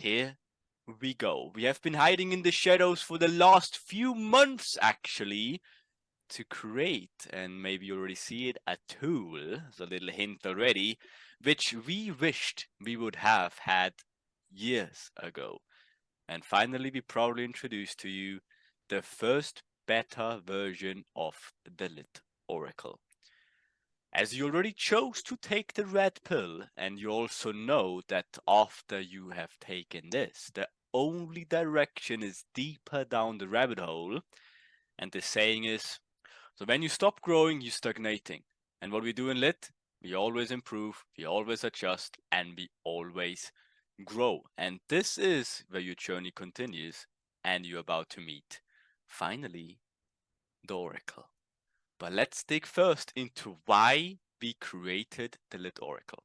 here we go. We have been hiding in the shadows for the last few months, actually, to create, and maybe you already see it, a tool, there's a little hint already, which we wished we would have had years ago. And finally, we proudly introduce to you the first beta version of the Lit Oracle. As you already chose to take the red pill, and you also know that after you have taken this, the only direction is deeper down the rabbit hole. And the saying is, so when you stop growing, you're stagnating. And what we do in Lit, we always improve, we always adjust, and we always grow. And this is where your journey continues, and you're about to meet, finally, the Oracle. But let's dig first into why we created the Lit Oracle.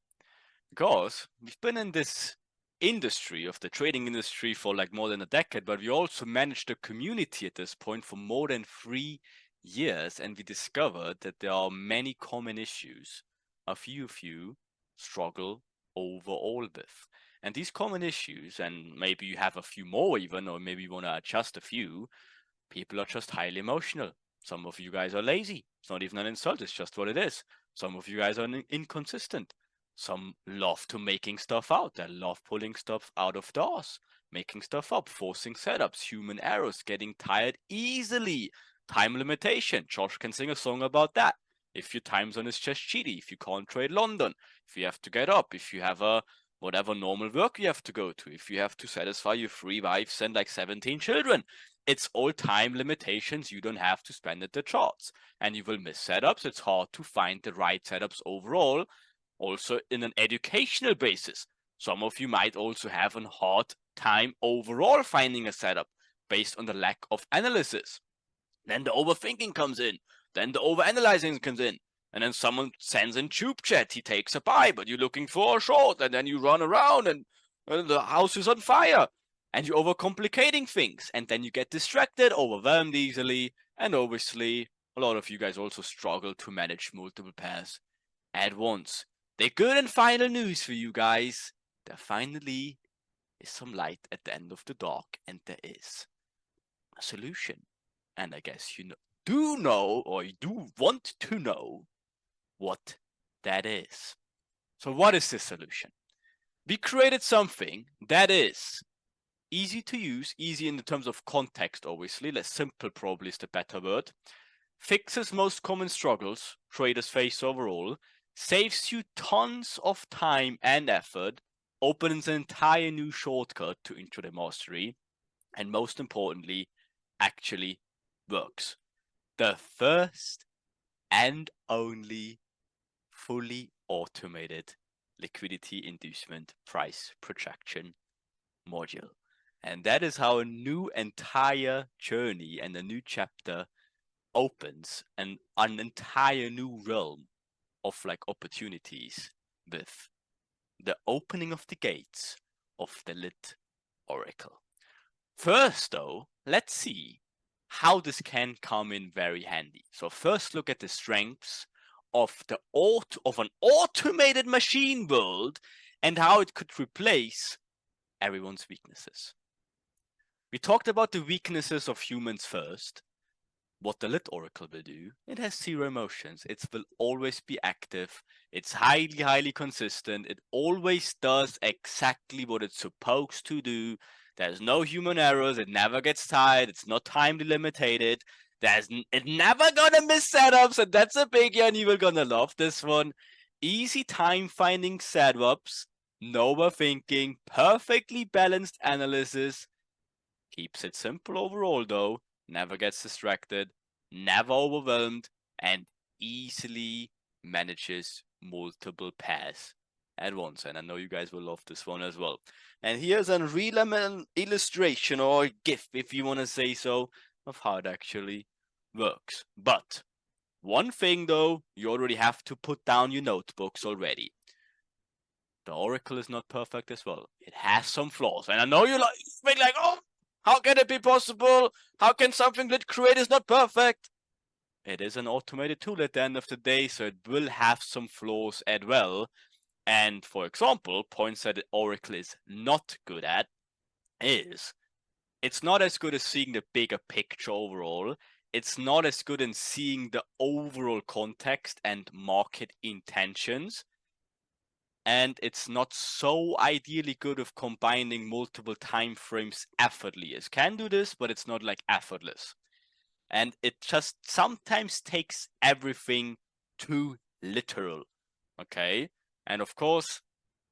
Because we've been in this industry of the trading industry for like more than a decade, but we also managed a community at this point for more than 3 years, and we discovered that there are many common issues a few of you struggle overall with. And these common issues, and maybe you have a few more even, or maybe you want to adjust a few, people are just highly emotional. Some of you guys are lazy. It's not even an insult, it's just what it is. Some of you guys are inconsistent. Some love to making stuff out. They love pulling stuff out of doors, making stuff up, forcing setups, human errors, getting tired easily, time limitation. Josh can sing a song about that. If your time zone is just shitty, if you can't trade London, if you have to get up, if you have a whatever normal work you have to go to, if you have to satisfy your 3 wives and like 17 children, it's all time limitations. You don't have to spend at the charts, and you will miss setups. It's hard to find the right setups overall. Also, in an educational basis, some of you might also have a hard time overall finding a setup based on the lack of analysis. Then the overthinking comes in. Then the overanalyzing comes in. And then someone sends in tube chat, he takes a buy, but you're looking for a short, and then you run around and the house is on fire. And you're overcomplicating things, and then you get distracted, overwhelmed easily, and obviously, a lot of you guys also struggle to manage multiple pairs at once. The good and final news for you guys, there finally is some light at the end of the dark, and there is a solution. And I guess you do know, or you do want to know, what that is. So what is this solution? We created something that is easy to use, easy in the terms of context, obviously, less simple probably is the better word, fixes most common struggles traders face overall, saves you tons of time and effort, opens an entire new shortcut to intraday mastery, and most importantly, actually works. The first and only fully automated liquidity inducement price projection module. And that is how a new entire journey and a new chapter opens, and an entire new realm of like opportunities with the opening of the gates of the Lit Oracle. First though, let's see how this can come in very handy. So first look at the strengths of an automated machine world and how it could replace everyone's weaknesses. We talked about the weaknesses of humans first. What the Lit Oracle will do, it has 0 emotions. It will always be active. It's highly consistent. It always does exactly what it's supposed to do. There's no human errors. It never gets tired. It's not time limited. It never gonna miss setups, and that's a biggie, and you will gonna love this one. Easy time finding setups, no overthinking, perfectly balanced analysis. Keeps it simple overall though, never gets distracted, never overwhelmed, and easily manages multiple pairs at once. And I know you guys will love this one as well. And here's a real illustration, or a GIF if you want to say so, of how it actually works. But one thing though, you already have to put down your notebooks already. The Oracle is not perfect as well. It has some flaws. And I know you think like, oh, how can it be possible? How can something Lit create is not perfect? It is an automated tool at the end of the day, so it will have some flaws as well. And for example, points that Oracle is not good at, is it's not as good as seeing the bigger picture overall. It's not as good in seeing the overall context and market intentions. And it's not so ideally good of combining multiple time frames effortlessly. It can do this, but it's not like effortless. And it just sometimes takes everything too literal. Okay. And of course,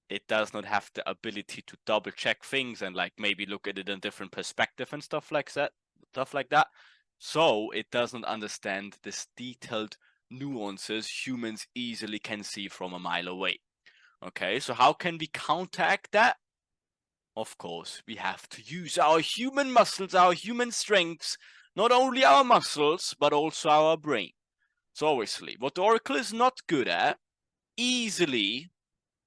it does not have the ability to double check things and like maybe look at it in a different perspective and stuff like that. So it doesn't understand this detailed nuances humans easily can see from a mile away. Okay, so how can we counteract that? Of course, we have to use our human muscles, our human strengths, not only our muscles, but also our brain. So obviously, what the Oracle is not good at, easily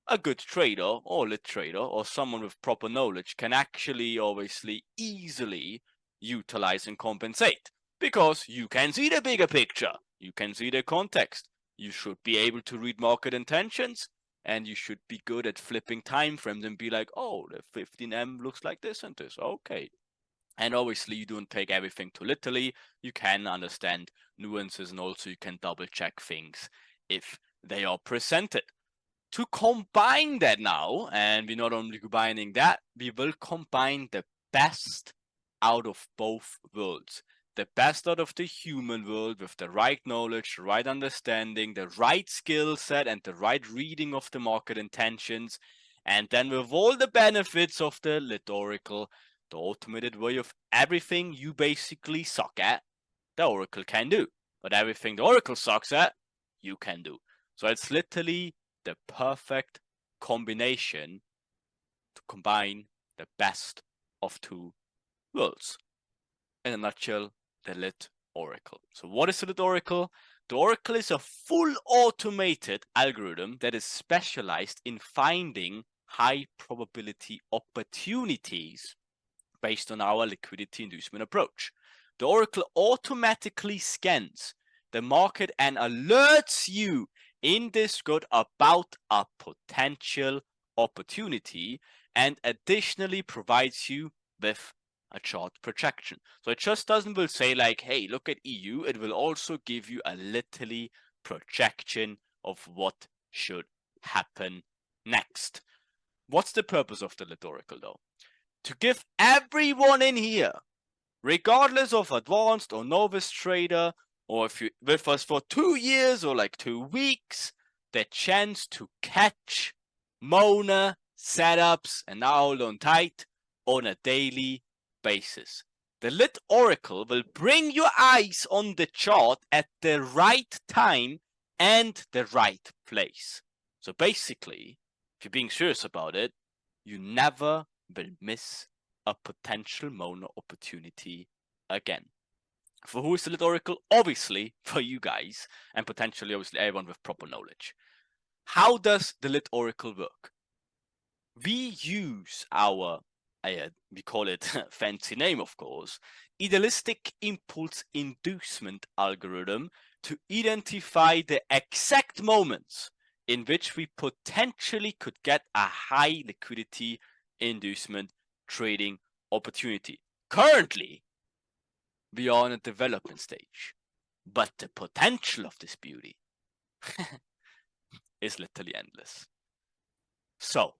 a good trader or lit trader or someone with proper knowledge can actually obviously easily utilize and compensate, because you can see the bigger picture, you can see the context, you should be able to read market intentions, and you should be good at flipping time frames and be like, oh, the 15M looks like this and this, okay. And obviously you don't take everything too literally, you can understand nuances, and also you can double check things if they are presented. To combine that now, and we're not only combining that, we will combine the best out of both worlds. The best out of the human world with the right knowledge, the right understanding, the right skill set, and the right reading of the market intentions. And then with all the benefits of the Lit Oracle, the automated way of everything you basically suck at, the Oracle can do. But everything the Oracle sucks at, you can do. So it's literally the perfect combination to combine the best of two worlds. In a nutshell, the Lit Oracle. So what is the Lit Oracle? The Oracle is a full automated algorithm that is specialized in finding high probability opportunities based on our liquidity inducement approach. The Oracle automatically scans the market and alerts you in Discord about a potential opportunity, and additionally provides you with a chart projection. So it just doesn't will say like, hey, look at EU. It will also give you a literally projection of what should happen next. What's the purpose of the Lit Oracle though? To give everyone in here, regardless of advanced or novice trader, or if you're with us for 2 years or like 2 weeks, the chance to catch Mona setups, and now hold on tight, on a daily basis. The Lit Oracle will bring your eyes on the chart at the right time and the right place. So basically, if you're being serious about it, you never will miss a potential Mona opportunity again. For who is the Lit Oracle? Obviously, for you guys, and potentially, obviously, everyone with proper knowledge. How does the Lit Oracle work? We use our, we call it fancy name, of course, idealistic impulse inducement algorithm to identify the exact moments in which we potentially could get a high liquidity inducement trading opportunity. Currently, we are in a development stage, but the potential of this beauty is literally endless. So,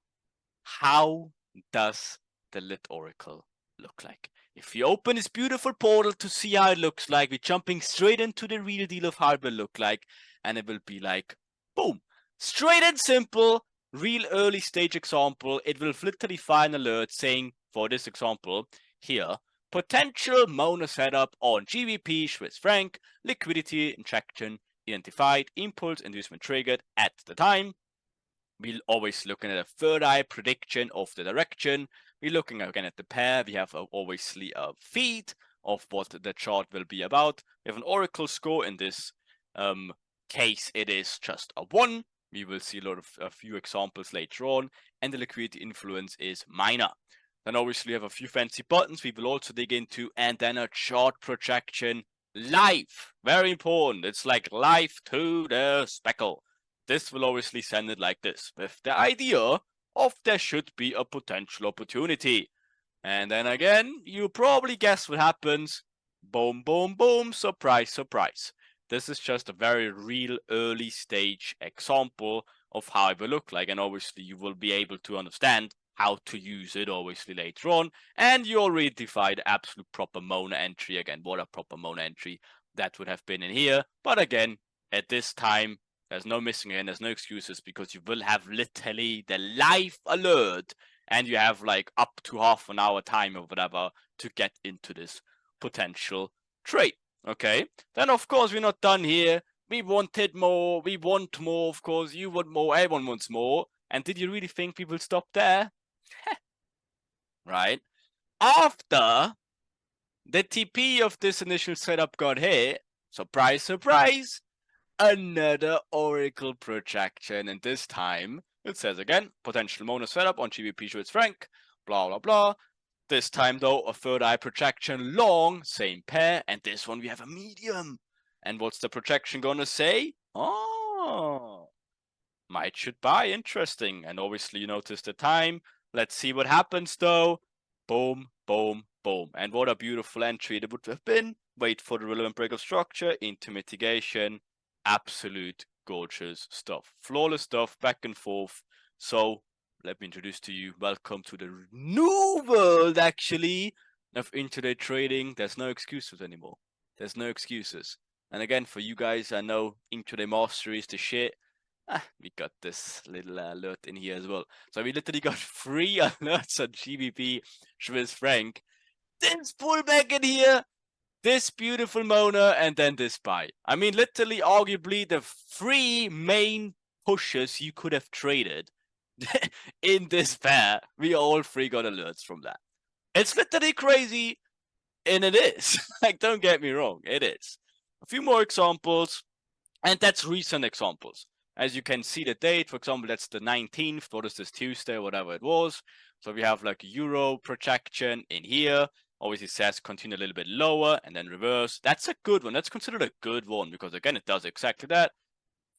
how does the Lit Oracle look like? If you open this beautiful portal to see how it looks like, we're jumping straight into the real deal of how it will look like, and it will be like, boom, straight and simple, real early stage example. It will literally find an alert saying, for this example here, potential Mona setup on GBP, Swiss franc, liquidity injection identified, impulse inducement triggered at the time. We're always looking at a third eye prediction of the direction. We're looking again at the pair. We have obviously a feed of what the chart will be about. We have an Oracle score. In this case, it is just a 1. We will see a few examples later on. And the liquidity influence is minor. Then obviously we have a few fancy buttons we will also dig into, and then a chart projection live. Very important. It's like live to the speckle. This will obviously send it like this, with the idea of there should be a potential opportunity. And then again, you probably guess what happens. Boom, boom, boom, surprise, surprise. This is just a very real early stage example of how it will look like. And obviously you will be able to understand how to use it obviously later on. And you already defined absolute proper Mona entry. Again, what a proper Mona entry that would have been in here. But again, at this time, there's no missing in, there's no excuses because you will have literally the live alert and you have like up to half an hour time or whatever to get into this potential trade. Okay, then of course we're not done here. We wanted more, we want more, of course, you want more, everyone wants more. And did you really think we will stop there? Right? After the TP of this initial setup got hit, surprise, surprise, another Oracle projection, and this time it says again, potential Mona setup on GBP Swiss franc, blah blah blah. This time though, a third eye projection long, same pair, and this one we have a medium. And what's the projection gonna say? Oh, might should buy, interesting. And obviously you notice the time. Let's see what happens though. Boom, boom, boom. And what a beautiful entry it would have been. Wait for the relevant break of structure into mitigation. Absolute gorgeous stuff. Flawless stuff, back and forth. So let me introduce to you. Welcome to the new world, actually, of intraday trading. There's no excuses anymore. There's no excuses. And again, for you guys, I know intraday mastery is the shit. We got this little alert in here as well. So we literally got 3 alerts on GBP Swiss franc. This pullback in here, this beautiful Mona, and then this buy. I mean, literally, arguably, the 3 main pushes you could have traded in this pair. We all 3 got alerts from that. It's literally crazy, and it is. Like, don't get me wrong, it is. A few more examples, and that's recent examples. As you can see the date, for example, that's the 19th. What is this, Tuesday, whatever it was. So we have like a Euro projection in here. Obviously says continue a little bit lower and then reverse. That's a good one. That's considered a good one because again, it does exactly that.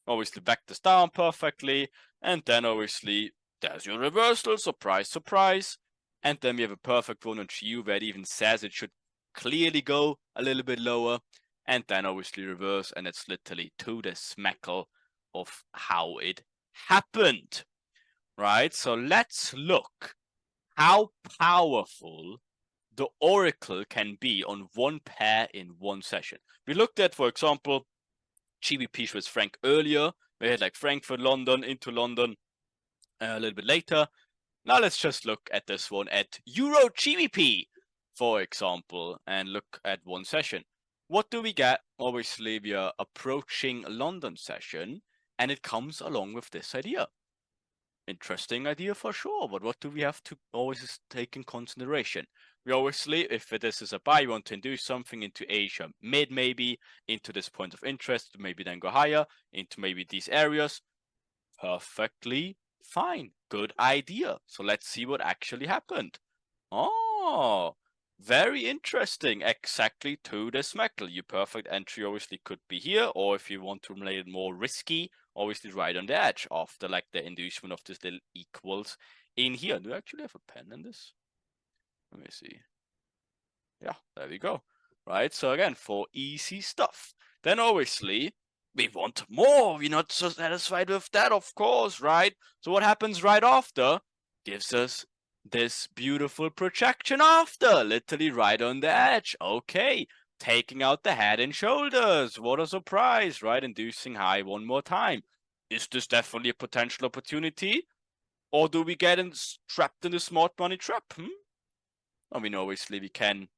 Obviously back this down perfectly. And then obviously there's your reversal. Surprise, surprise. And then we have a perfect one on GU where it even says it should clearly go a little bit lower. And then obviously reverse. And it's literally to the smackle of how it happened, right? So let's look how powerful the Oracle can be on one pair in one session. We looked at, for example, GBP Swiss franc earlier. We had like Frankfurt, London, into London a little bit later. Now let's just look at this one at Euro GBP, for example, and look at one session. What do we get? Obviously, we are approaching London session, and it comes along with this idea. Interesting idea for sure, but what do we have to always take in consideration? We obviously, if this is a buy, we want to do something into Asia mid, maybe into this point of interest, maybe then go higher into maybe these areas. Perfectly fine. Good idea. So let's see what actually happened. Oh, very interesting. Exactly to the smackle. Your perfect entry obviously could be here, or if you want to play it more risky, obviously right on the edge after like the inducement of this little equals in here. Do I actually have a pen in this? Let me see. Yeah, there we go. Right, so again, for easy stuff. Then obviously, we want more. We're not so satisfied with that, of course, right? So what happens right after? Gives us this beautiful projection after, literally right on the edge. Okay, taking out the head and shoulders. What a surprise, right? Inducing high one more time. Is this definitely a potential opportunity? Or do we get trapped in the smart money trap? I mean, obviously we can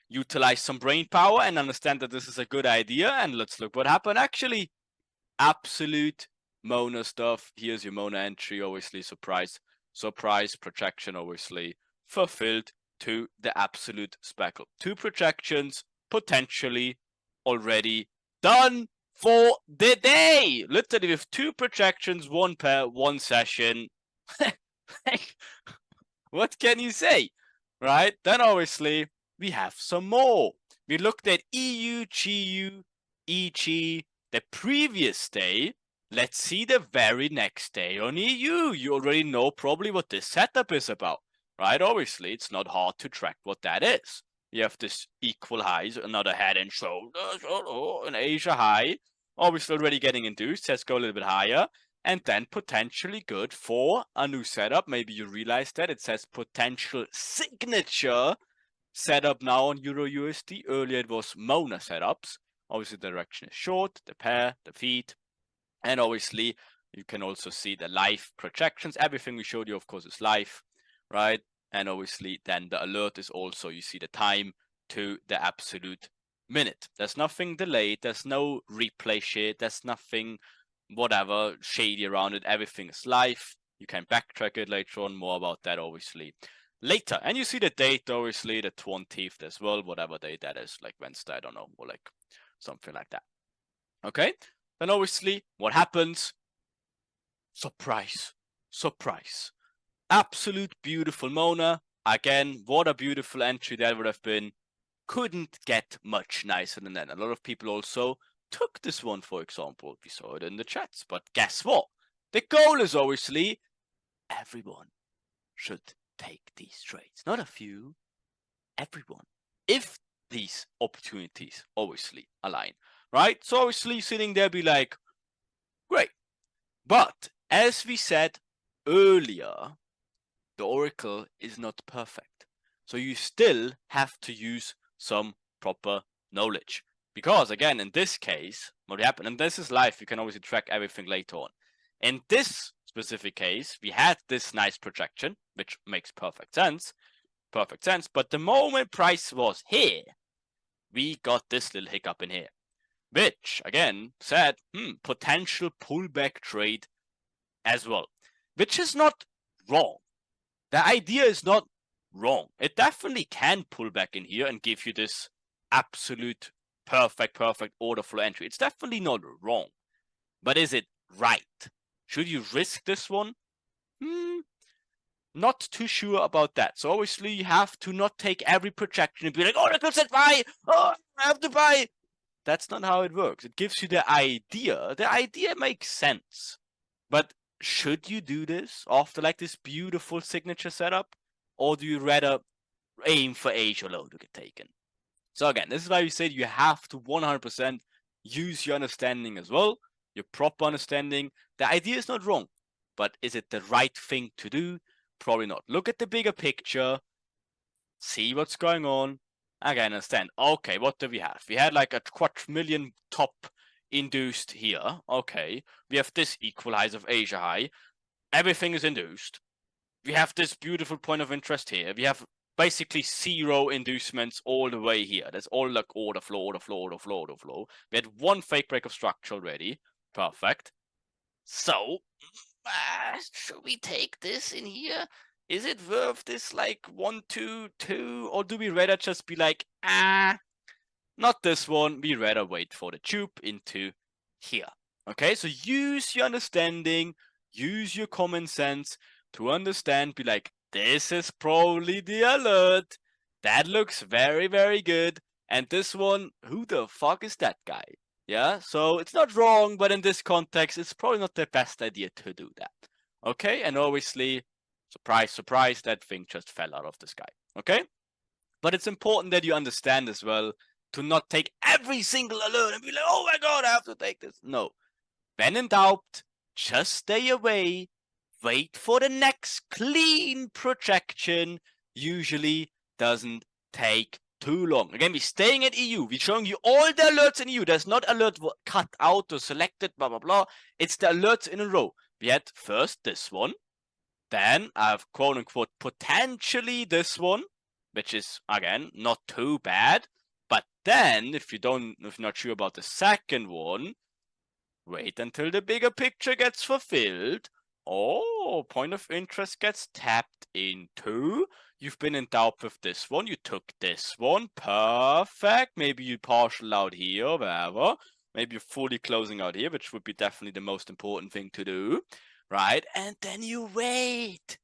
utilize some brain power and understand that this is a good idea. And let's look what happened actually. Absolute Mona stuff. Here's your Mona entry, obviously. Surprise projection, obviously. Fulfilled to the absolute speckle. 2 projections potentially already done for the day. Literally with 2 projections, 1 pair, 1 session. What can you say? Right? Then obviously we have some more. We looked at EU, GU, EG the previous day. Let's see the very next day on EU. You already know probably what this setup is about. right? Obviously, it's not hard to track what that is. You have this equal highs, another head and shoulders, an Asia high, obviously already getting induced. Let's go a little bit higher, and then potentially good for a new setup. Maybe you realize that it says potential signature setup now on Euro USD. Earlier it was Mona setups. Obviously the direction is short, the pair, the feet, and obviously you can also see the live projections. Everything we showed you, of course, is live, right? And obviously then the alert is also, you see the time to the absolute minute. There's nothing delayed. There's no replay shit. There's nothing whatever shady around it. Everything is live. You can backtrack it later on. More about that, obviously, later. And you see the date, obviously, the 20th as well, whatever day that is, like Wednesday, I don't know, or like something like that. Okay? Then obviously, what happens? Surprise. Surprise. Absolute beautiful Mona. Again, what a beautiful entry that would have been. Couldn't get much nicer than that. A lot of people also took this one, for example. We saw it in the chats. But guess what? The goal is obviously everyone should take these trades. Not a few, everyone. If these opportunities obviously align, right? So obviously sitting there be like, great. But as we said earlier, the Oracle is not perfect. So you still have to use some proper knowledge. Because again, in this case, what happened, and this is live, you can obviously track everything later on. In this specific case, we had this nice projection, which makes perfect sense, but the moment price was here, we got this little hiccup in here, which again said, potential pullback trade as well, which is not wrong. The idea is not wrong. It definitely can pull back in here and give you this absolute perfect order flow entry. It's definitely not wrong. But is it right? Should you risk this one? Not too sure about that. So obviously you have to not take every projection and be like, oh, Oracle said buy! Oh, I have to buy! That's not how it works. It gives you the idea. The idea makes sense. But should you do this after like this beautiful signature setup? Or do you rather aim for Asia low to get taken? So again, this is why we said you have to 100% use your understanding as well, your proper understanding. The idea is not wrong, but is it the right thing to do? Probably not. Look at the bigger picture, see what's going on. Again, understand. Okay, what do we have? We had like a quadrillion top induced here. Okay, we have this equal highs of Asia high. Everything is induced. We have this beautiful point of interest here. We have basically zero inducements all the way here. That's all like order flow. We had one fake break of structure already. Perfect. So, should we take this in here? Is it worth this like 1, 2, 2? Or do we rather just be like, not this one. We rather wait for the tube into here. Okay, so use your understanding, use your common sense to understand, be like, this is probably the alert. That looks very, very good. And this one, who the fuck is that guy? Yeah, so it's not wrong, but in this context, it's probably not the best idea to do that. Okay, and obviously, surprise, surprise, that thing just fell out of the sky. Okay, but it's important that you understand as well to not take every single alert and be like, oh my god, I have to take this. No, when in doubt, just stay away. Wait for the next clean projection. Usually doesn't take too long. Again, we're staying at EU. We're showing you all the alerts in EU. There's not alert cut out or selected, blah, blah, blah. It's the alerts in a row. We had first this one. Then I have quote unquote potentially this one, which is again not too bad. But then if you're not sure about the second one, wait until the bigger picture gets fulfilled. Oh, point of interest gets tapped into. You've been in doubt with this one. You took this one. Perfect. Maybe you partial out here or wherever. Maybe you're fully closing out here, which would be definitely the most important thing to do. Right? And then you wait.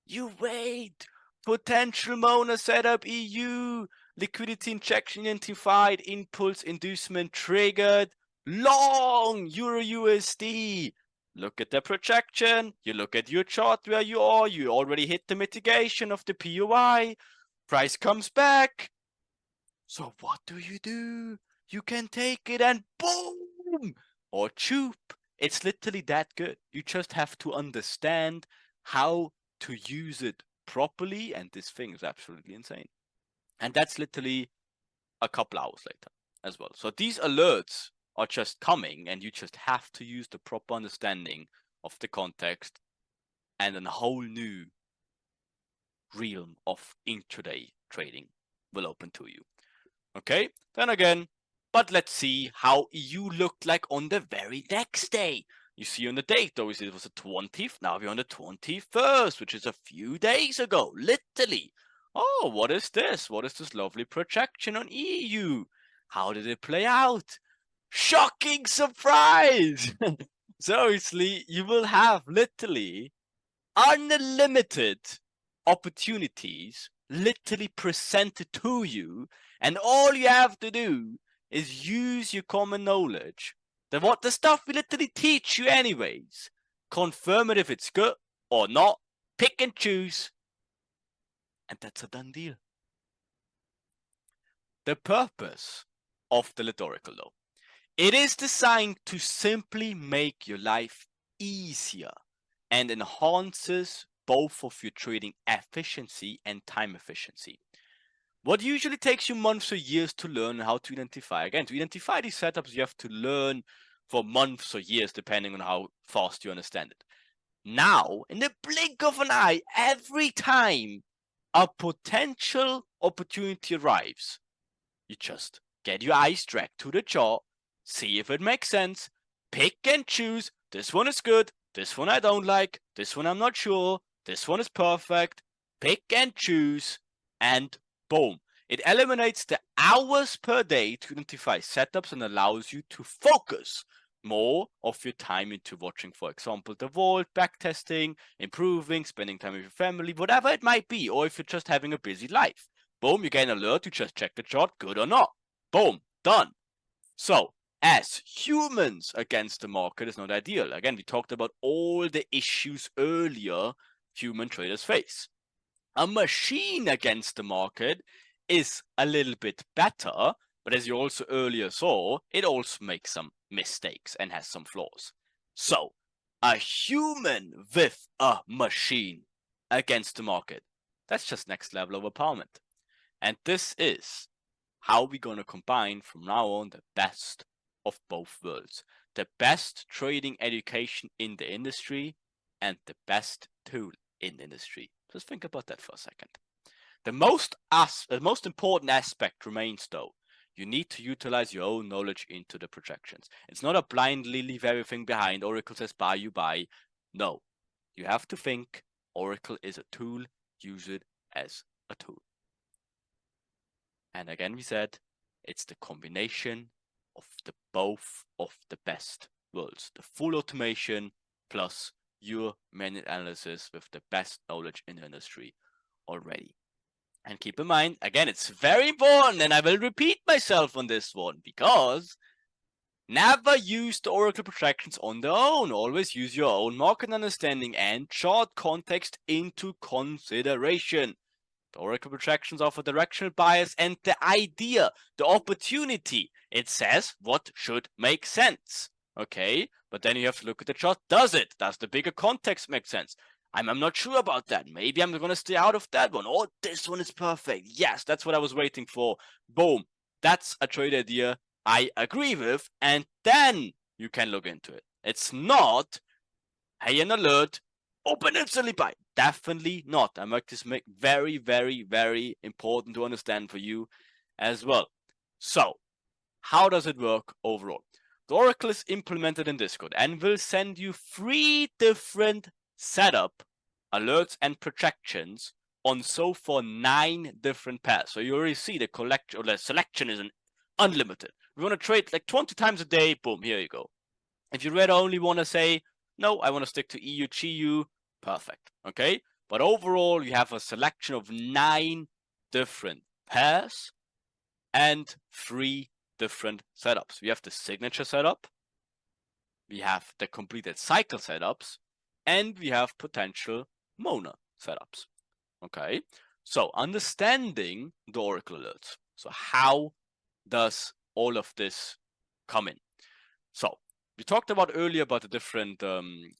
You wait. Potential Mona setup EU. Liquidity injection identified. Impulse inducement triggered. Long Euro USD. look at the projection, you look at your chart where you are, you already hit the mitigation of the POI, price comes back. So what do? You can take it and boom! Or choop. It's literally that good. You just have to understand how to use it properly, and this thing is absolutely insane. And that's literally a couple hours later as well. So these alerts are just coming, and you just have to use the proper understanding of the context, and a whole new realm of intraday trading will open to you. Okay, then again, but let's see how EU looked like on the very next day. You see on the date, obviously it was the 20th, now we're on the 21st, which is a few days ago, literally. Oh, what is this? What is this lovely projection on EU? How did it play out? Shocking surprise! So obviously, you will have literally unlimited opportunities literally presented to you, and all you have to do is use your common knowledge. Then what the stuff we literally teach you anyways. Confirm it if it's good or not. Pick and choose. And that's a done deal. The purpose of the Oracle, though. It is designed to simply make your life easier and enhances both of your trading efficiency and time efficiency. What usually takes you months or years to learn how to identify. Again, to identify these setups, you have to learn for months or years, depending on how fast you understand it. Now, in the blink of an eye, every time a potential opportunity arrives, you just get your eyes dragged to the chart, see if it makes sense, pick and choose. This one is good, this one I don't like, this one I'm not sure, this one is perfect. Pick and choose, and boom. It eliminates the hours per day to identify setups and allows you to focus more of your time into watching, for example, the vault, backtesting, improving, spending time with your family, whatever it might be, or if you're just having a busy life. Boom, you get an alert, you just check the chart, good or not. Boom, done. So, as humans against the market is not ideal. Again, we talked about all the issues earlier human traders face. A machine against the market is a little bit better, but as you also earlier saw, it also makes some mistakes and has some flaws. So, a human with a machine against the market, that's just next level of empowerment. And this is how we're going to combine from now on the best of both worlds. The best trading education in the industry and the best tool in the industry. Just think about that for a second. The most important aspect remains, though. You need to utilize your own knowledge into the projections. It's not a blindly leave everything behind. Oracle says buy, you buy. No. You have to think Oracle is a tool. Use it as a tool. And again, we said it's the combination of both of the best worlds. The full automation plus your minute analysis with the best knowledge in the industry already. And keep in mind, again, it's very important, and I will repeat myself on this one, because never use the Oracle projections on their own. Always use your own market understanding and chart context into consideration. The Oracle projections offer directional bias and the idea, the opportunity. It says what should make sense. Okay, but then you have to look at the chart. Does it? Does the bigger context make sense? I'm not sure about that. Maybe I'm going to stay out of that one. Oh, this one is perfect. Yes, that's what I was waiting for. Boom. That's a trade idea I agree with. And then you can look into it. It's not, hey, an alert, open instantly buy. Definitely not. I make this very, very, very important to understand for you as well. So, how does it work overall? The Oracle is implemented in Discord and will send you 3 different setup alerts and projections on so far 9 different pairs. So you already see the collection or the selection is unlimited. We want to trade like 20 times a day. Boom, here you go. If you rather only want to say, no, I want to stick to EU, GU, perfect. Okay, but overall you have a selection of 9 different pairs and 3 different setups. We have the signature setup, we have the completed cycle setups, and we have potential Mona setups. Okay, so understanding the Oracle alerts. So how does all of this come in? So we talked about earlier about the different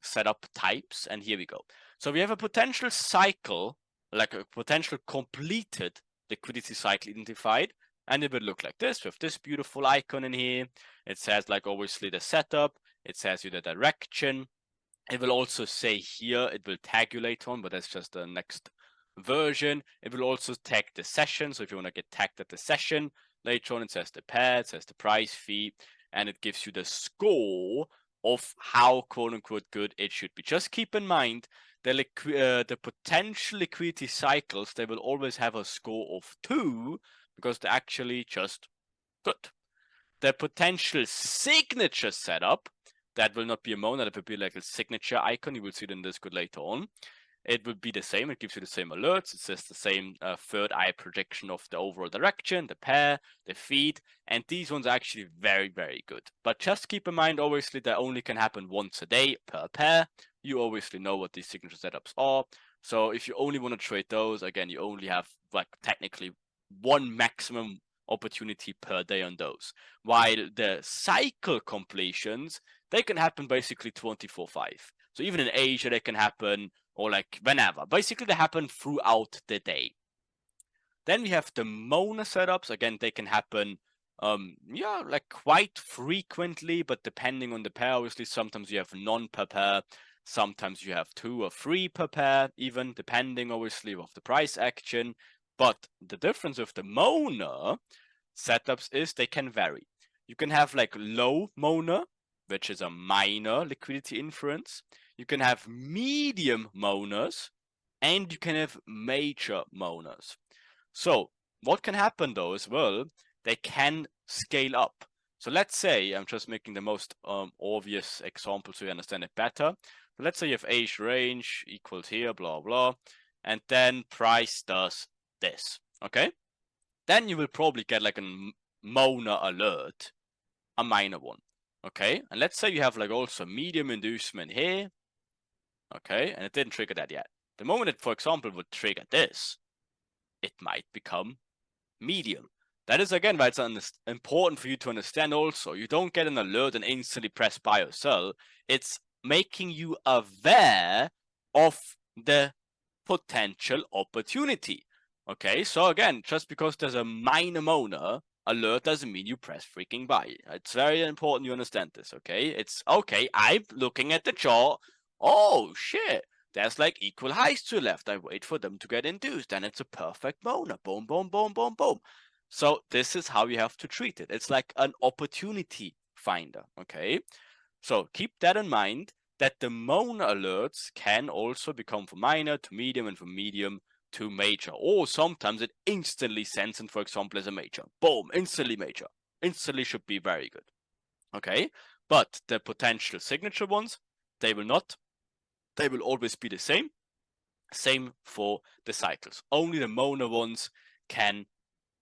setup types, and here we go. So we have a potential cycle, like a potential completed liquidity cycle identified, and it will look like this with this beautiful icon in here. It says like obviously the setup, it says you the direction. It will also say here, it will tag you later on, but that's just the next version. It will also tag the session. So if you want to get tagged at the session, later on it says the pair, it says the price fee, and it gives you the score of how quote unquote good it should be. Just keep in mind the potential liquidity cycles, they will always have a score of 2 because they're actually just good. The potential signature setup, that will not be a Mona, that will be like a signature icon. You will see it in Discord later on. It will be the same. It gives you the same alerts. It says the same third eye projection of the overall direction, the pair, the feed, and these ones are actually very, very good. But just keep in mind, obviously, they only can happen once a day per pair. You obviously know what these signature setups are. So if you only want to trade those, again, you only have like technically one maximum opportunity per day on those. While the cycle completions, they can happen basically 24/5. So even in Asia, they can happen, or like whenever. Basically, they happen throughout the day. Then we have the Mona setups. Again, they can happen, like quite frequently, but depending on the pair, obviously, sometimes you have none per pair. Sometimes you have 2 or 3 per pair, even depending, obviously, of the price action. But the difference with the Mona setups is they can vary. You can have like low Mona, which is a minor liquidity inference. You can have medium Monas, and you can have major Monas. So what can happen though as well, they can scale up. So let's say, I'm just making the most obvious example so you understand it better. So let's say you have age range equals here, blah, blah, and then price does this, okay? Then you will probably get like a Mona alert, a minor one, okay? And let's say you have like also medium inducement here, okay? And it didn't trigger that yet. The moment it, for example, would trigger this, it might become medium. That is again why it's important for you to understand also. You don't get an alert and instantly press buy or sell. It's making you aware of the potential opportunity. Okay, so again, just because there's a minor Mona alert doesn't mean you press freaking buy. It's very important you understand this, okay? It's okay, I'm looking at the chart. Oh shit, there's like equal highs to the left. I wait for them to get induced, and it's a perfect Mona. Boom, boom, boom, boom, boom. So this is how you have to treat it. It's like an opportunity finder, okay? So keep that in mind, that the Mona alerts can also become from minor to medium and from medium to major. Or sometimes it instantly sends in, for example, as a major. Boom, instantly major. Instantly should be very good. Okay, but the potential signature ones, they will not. They will always be the same. Same for the cycles. Only the Mona ones can,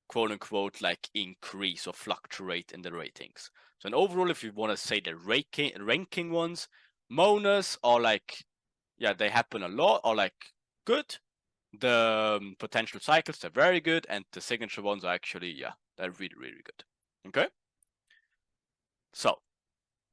quote unquote, like increase or fluctuate in the ratings. So and overall, if you want to say the ranking ones, Monas are like, yeah, they happen a lot, or like good. The potential cycles, they're very good, and the signature ones are actually, yeah, they're really, really good. Okay? So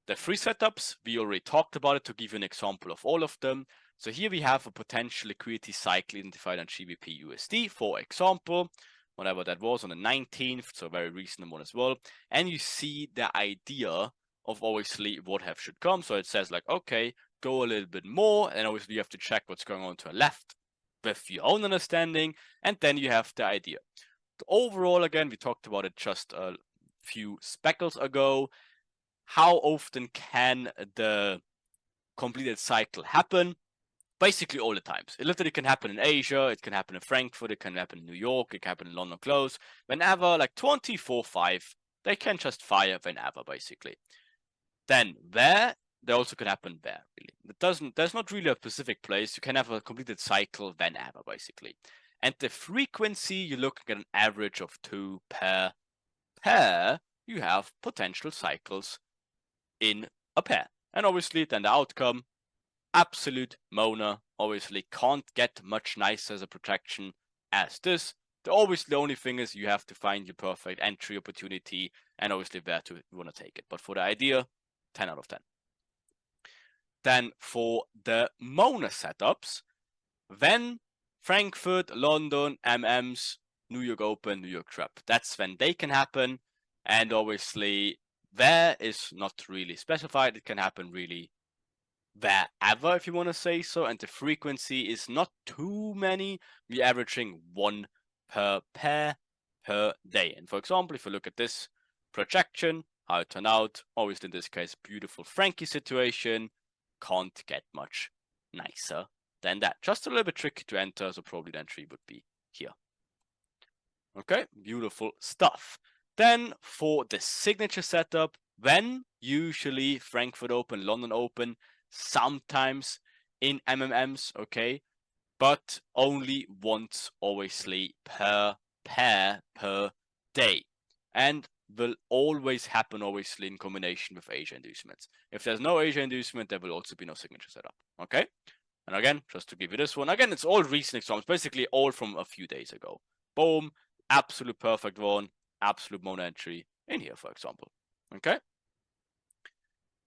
the free setups, we already talked about it to give you an example of all of them. So here we have a potential liquidity cycle identified on GBP USD, for example, whatever that was on the 19th, so a very recent one as well. And you see the idea of obviously what have should come. So it says like, okay, go a little bit more, and obviously you have to check what's going on to the left with your own understanding, and then you have the idea. Overall, again, we talked about it just a few speckles ago. How often can the completed cycle happen? Basically all the times. It literally can happen in Asia, it can happen in Frankfurt, it can happen in New York, it can happen in London close. Whenever, like 24/5, they can just fire whenever, basically. Then where, they also can happen there, really. There's not really a specific place. You can have a completed cycle whenever, basically. And the frequency, you're looking at an average of 2 per pair. You have potential cycles in a pair. And obviously then the outcome, absolute Mona. Obviously can't get much nicer as a protection as this. The only thing is you have to find your perfect entry opportunity and obviously where to want to take it. But for the idea, 10 out of 10. Then for the Mona setups, when Frankfurt, London, MMs, New York Open, New York Trap, that's when they can happen. And obviously where is not really specified. It can happen really wherever, if you want to say so, and the frequency is not too many. We're averaging 1 per pair per day. And for example, if you look at this projection, how it turned out, obviously in this case, beautiful Frankie situation, can't get much nicer than that. Just a little bit tricky to enter, so probably the entry would be here. Okay, beautiful stuff. Then for the signature setup, when usually Frankfurt Open, London Open, sometimes in MMMs, okay, but only once, obviously, per pair per day, and will always happen, obviously, in combination with Asia inducements. If there's no Asia inducement, there will also be no signature setup, okay? And again, just to give you this one, again, it's all recent examples, basically all from a few days ago. Boom, absolute perfect one, absolute Mona entry in here, for example, okay?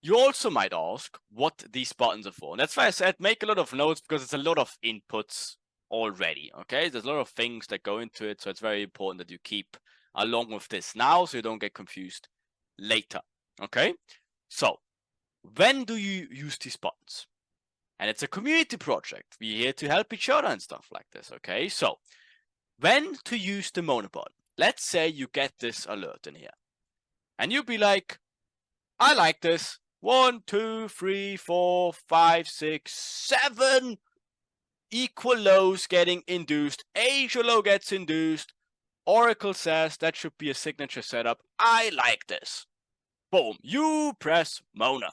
You also might ask what these buttons are for. And that's why I said make a lot of notes, because it's a lot of inputs already, okay? There's a lot of things that go into it, so it's very important that you keep along with this now so you don't get confused later, okay? So, when do you use these buttons? And it's a community project. We're here to help each other and stuff like this, okay? So, when to use the Mona button? Let's say you get this alert in here. And you'll be like, I like this. 1, 2, 3, 4, 5, 6, 7 equal lows getting induced. Asia low gets induced. Oracle says that should be a signature setup. I like this. Boom. You press Mona.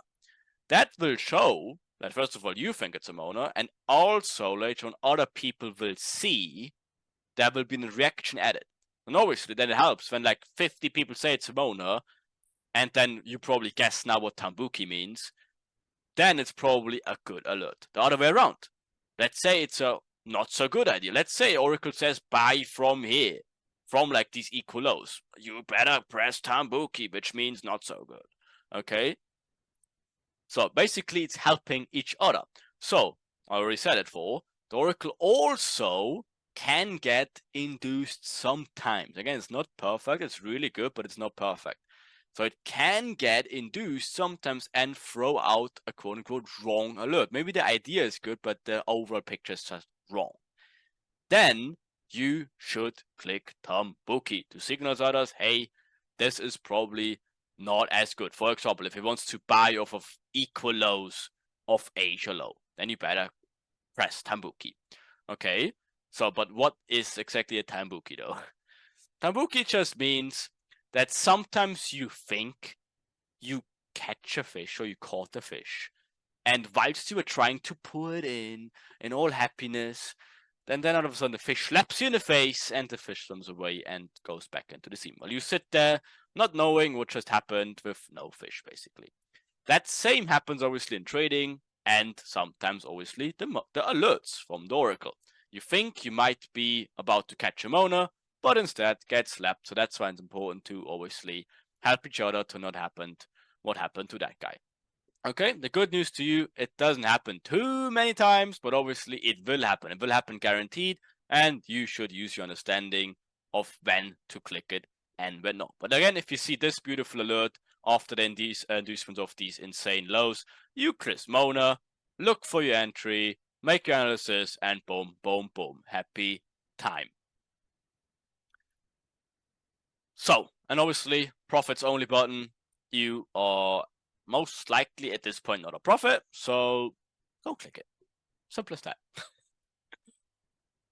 That will show that first of all you think it's a Mona, and also later on other people will see there will be a reaction added. And obviously then it helps when like 50 people say it's a Mona, and then you probably guess now what Tambuki means, then it's probably a good alert. The other way around. Let's say it's a not so good idea. Let's say Oracle says buy from here, from like these equal lows. You better press Tambuki, which means not so good. Okay? So basically it's helping each other. So I already said it for, the Oracle also can get induced sometimes. Again, it's not perfect. It's really good, but it's not perfect. So it can get induced sometimes and throw out a quote-unquote wrong alert. Maybe the idea is good, but the overall picture is just wrong. Then you should click Tambuki to signal to others, hey, this is probably not as good. For example, if he wants to buy off of equal lows of Asia low, then you better press Tambuki. Okay, so but what is exactly a Tambuki though? Tambuki just means that sometimes you think you catch a fish or you caught a fish, and whilst you were trying to pull it in all happiness, then all of a sudden the fish slaps you in the face and the fish swims away and goes back into the sea. Well, you sit there not knowing what just happened with no fish, basically. That same happens obviously in trading, and sometimes obviously the alerts from the Oracle. You think you might be about to catch a Mona, but instead get slapped. So that's why it's important to obviously help each other to not happen what happened to that guy. Okay, the good news to you, it doesn't happen too many times, but obviously it will happen. It will happen guaranteed, and you should use your understanding of when to click it and when not. But again, if you see this beautiful alert after the inducement of these insane lows, you click Mona, look for your entry, make your analysis, and boom, boom, boom. Happy time. So, and obviously, profits only button, you are most likely at this point not a profit, so go click it. Simple as that.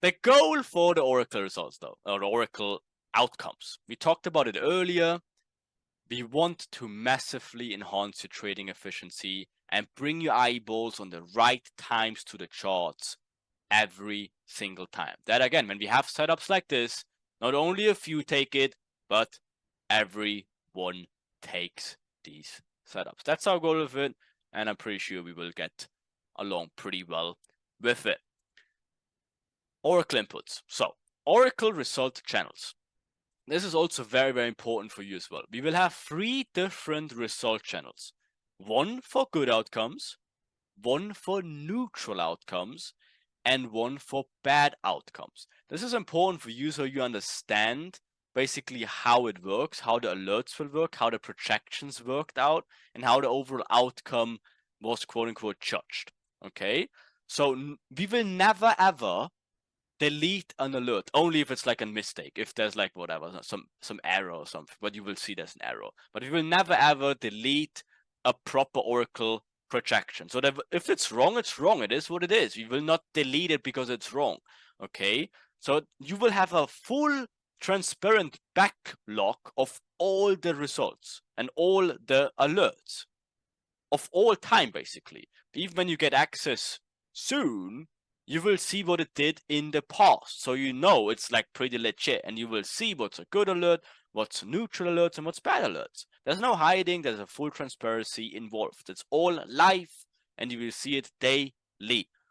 The goal for the Oracle results though, or the Oracle outcomes, we talked about it earlier. We want to massively enhance your trading efficiency and bring your eyeballs on the right times to the charts every single time. That again, when we have setups like this, not only a few take it, but everyone takes these setups. That's our goal of it. and I'm pretty sure we will get along pretty well with it. Oracle inputs. So, Oracle result channels. This is also very, very important for you as well. We will have 3 different result channels. One for good outcomes, one for neutral outcomes, and one for bad outcomes. This is important for you so you understand basically how it works, how the alerts will work, how the projections worked out, and how the overall outcome was quote unquote judged. Okay, so we will never ever delete an alert, only if it's like a mistake, if there's like whatever, some error or something, but you will see there's an error. But we will never ever delete a proper Oracle projection. So that if it's wrong, it's wrong. It is what it is. We will not delete it because it's wrong. Okay, so you will have a full transparent backlog of all the results and all the alerts of all time, basically. Even when you get access soon, you will see what it did in the past. So you know it's like pretty legit, and you will see what's a good alert, what's neutral alerts, and what's bad alerts. There's no hiding, there's a full transparency involved. It's all live, and you will see it daily.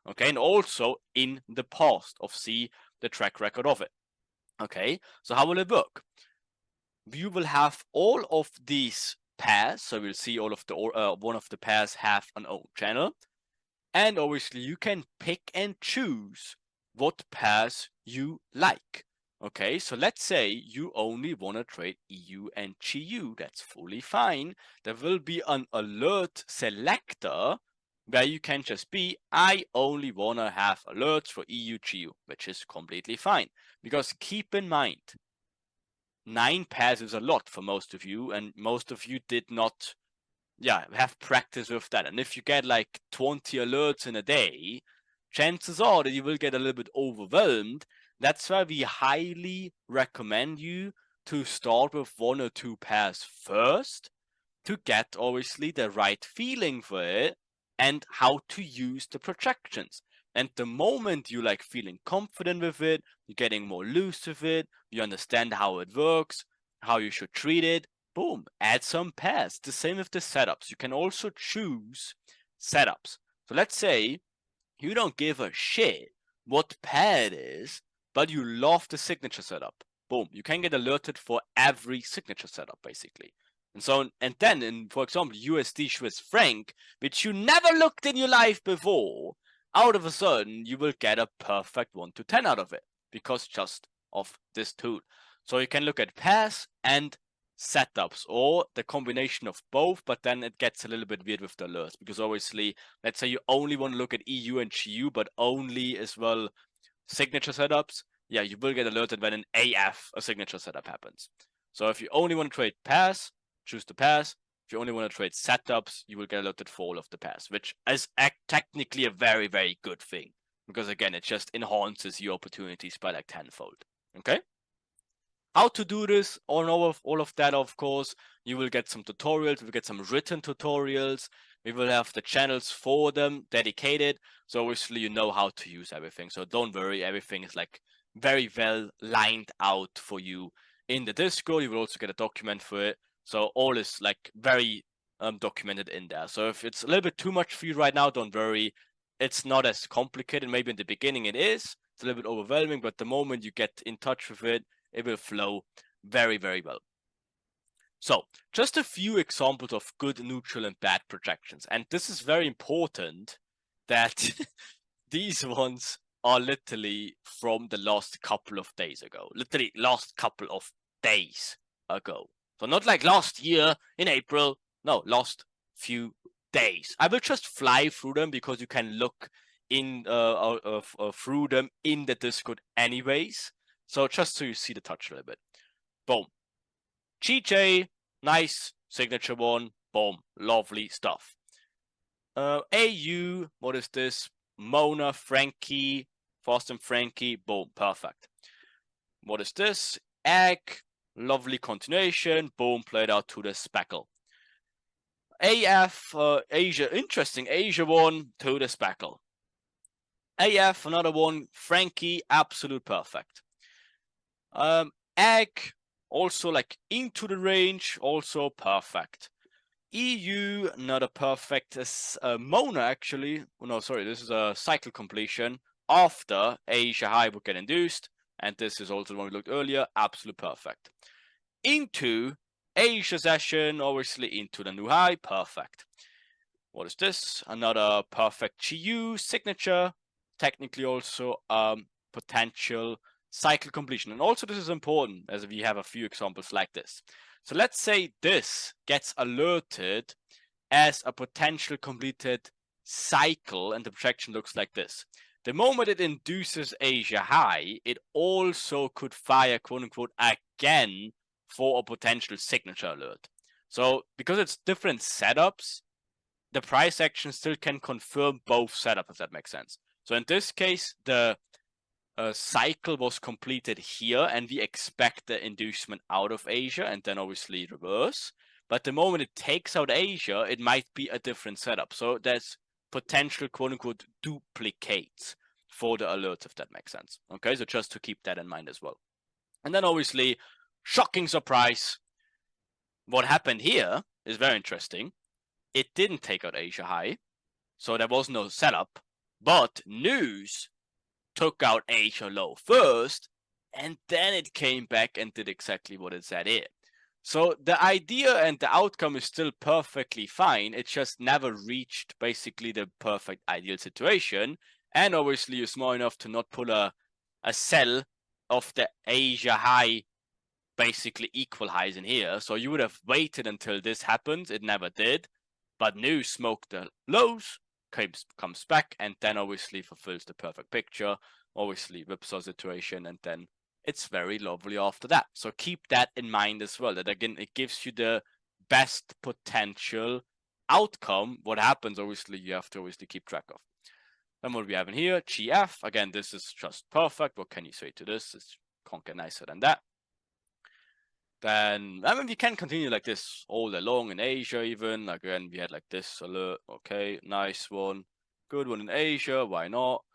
Okay, and also in the past of see the track record of it. Okay, so how will it work? You will have all of these pairs, so we'll see all of the one of the pairs have an own channel. And obviously you can pick and choose what pairs you like. Okay, so let's say you only want to trade EU and GU. That's fully fine. There will be an alert selector where you can just be, I only want to have alerts for EU, GU, which is completely fine. Because keep in mind, 9 pairs is a lot for most of you, and most of you did not have practice with that. And if you get like 20 alerts in a day, chances are that you will get a little bit overwhelmed. That's why we highly recommend you to start with 1 or 2 pairs first to get obviously the right feeling for it and how to use the projections. And the moment you like feeling confident with it, you're getting more loose with it, you understand how it works, how you should treat it, boom, add some pairs. The same with the setups. You can also choose setups. So let's say you don't give a shit what pair it is, but you love the signature setup. Boom, you can get alerted for every signature setup basically. And then in, for example, USD Swiss franc, which you never looked in your life before, out of a sudden you will get a perfect 1 to 10 out of it because just of this tool. So you can look at pairs and setups or the combination of both, but then it gets a little bit weird with the alerts because obviously, let's say you only want to look at EU and GU, but only as well signature setups. Yeah, you will get alerted when an AF, a signature setup happens. So if you only want to trade pairs, choose the pairs. If you only want to trade setups, you will get alerted for all of the pairs, which is technically a very, very good thing because again, it just enhances your opportunities by like tenfold. Okay? How to do this, all of that, of course, you will get some tutorials, we will get some written tutorials, we will have the channels for them dedicated, so obviously you know how to use everything, so don't worry, everything is like very well lined out for you in the Discord. You will also get a document for it, so all is like very documented in there. So if it's a little bit too much for you right now, don't worry, it's not as complicated. Maybe in the beginning it is, it's a little bit overwhelming, but the moment you get in touch with it, it will flow very, very well. So just a few examples of good, neutral, and bad projections. And this is very important that these ones are literally from the last couple of days ago. Literally last couple of days ago. So not like last year in April. No, last few days. I will just fly through them because you can look in through them in the Discord anyways. So just so you see the touch a little bit. Boom. GJ, nice signature one. Boom. Lovely stuff. AU, what is this? Mona, Frankie, Fast and Frankie. Boom. Perfect. What is this? Egg. Lovely continuation. Boom. Played out to the speckle. AF, Asia. Interesting. Asia one to the speckle. AF, another one. Frankie, absolute perfect. Egg, also like into the range, also perfect. EU, not a perfect Mona actually. Oh, no, sorry, this is a cycle completion after Asia high would get induced, and this is also the one we looked earlier, absolute perfect. Into Asia session, obviously into the new high, perfect. What is this? Another perfect GU signature, technically also potential cycle completion. And also this is important as we have a few examples like this. So let's say this gets alerted as a potential completed cycle and the projection looks like this. The moment it induces Asia high, it also could fire quote unquote again for a potential signature alert. So because it's different setups, the price action still can confirm both setups, if that makes sense. So in this case, the cycle was completed here and we expect the inducement out of Asia and then obviously reverse. But the moment it takes out Asia, it might be a different setup. So there's potential quote unquote duplicates for the alerts, if that makes sense. Okay, so just to keep that in mind as well. And then obviously, shocking surprise. What happened here is very interesting. It didn't take out Asia high, so there was no setup, but news took out Asia low first, and then it came back and did exactly what it said here. So the idea and the outcome is still perfectly fine. It just never reached basically the perfect ideal situation. And obviously you're smart enough to not pull a sell of the Asia high, basically equal highs in here. So you would have waited until this happens. It never did. But news smoked the lows, comes back, and then obviously fulfills the perfect picture. Obviously whipsaw situation, and then it's very lovely after that. So keep that in mind as well. That again, it gives you the best potential outcome. What happens, obviously, you have to obviously keep track of. Then what we have in here, GF. Again, this is just perfect. What can you say to this? It can't get nicer than that. Then, I mean, we can continue like this all day long in Asia even. Again, we had like this alert. Okay, nice one. Good one in Asia. Why not?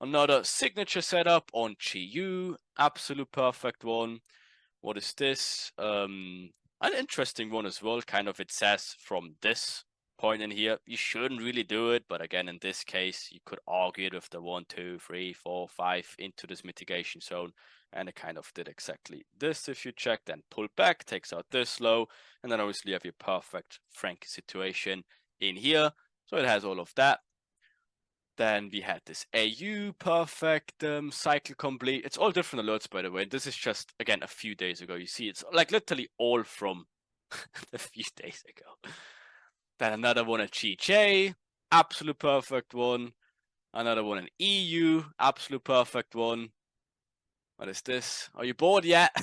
Another signature setup on GU. Absolute perfect one. What is this? An interesting one as well. Kind of it says from this point in here, you shouldn't really do it. But again, in this case, you could argue it with the 1, 2, 3, 4, 5 into this mitigation zone. And it kind of did exactly this if you check, then pull back, takes out this low, and then obviously you have your perfect Frankie situation in here. So it has all of that. Then we had this AU perfect cycle complete. It's all different alerts, by the way. This is just, again, a few days ago. You see, it's like literally all from a few days ago. Then another one at GJ, absolute perfect one. Another one in EU, absolute perfect one. What is this? Are you bored yet?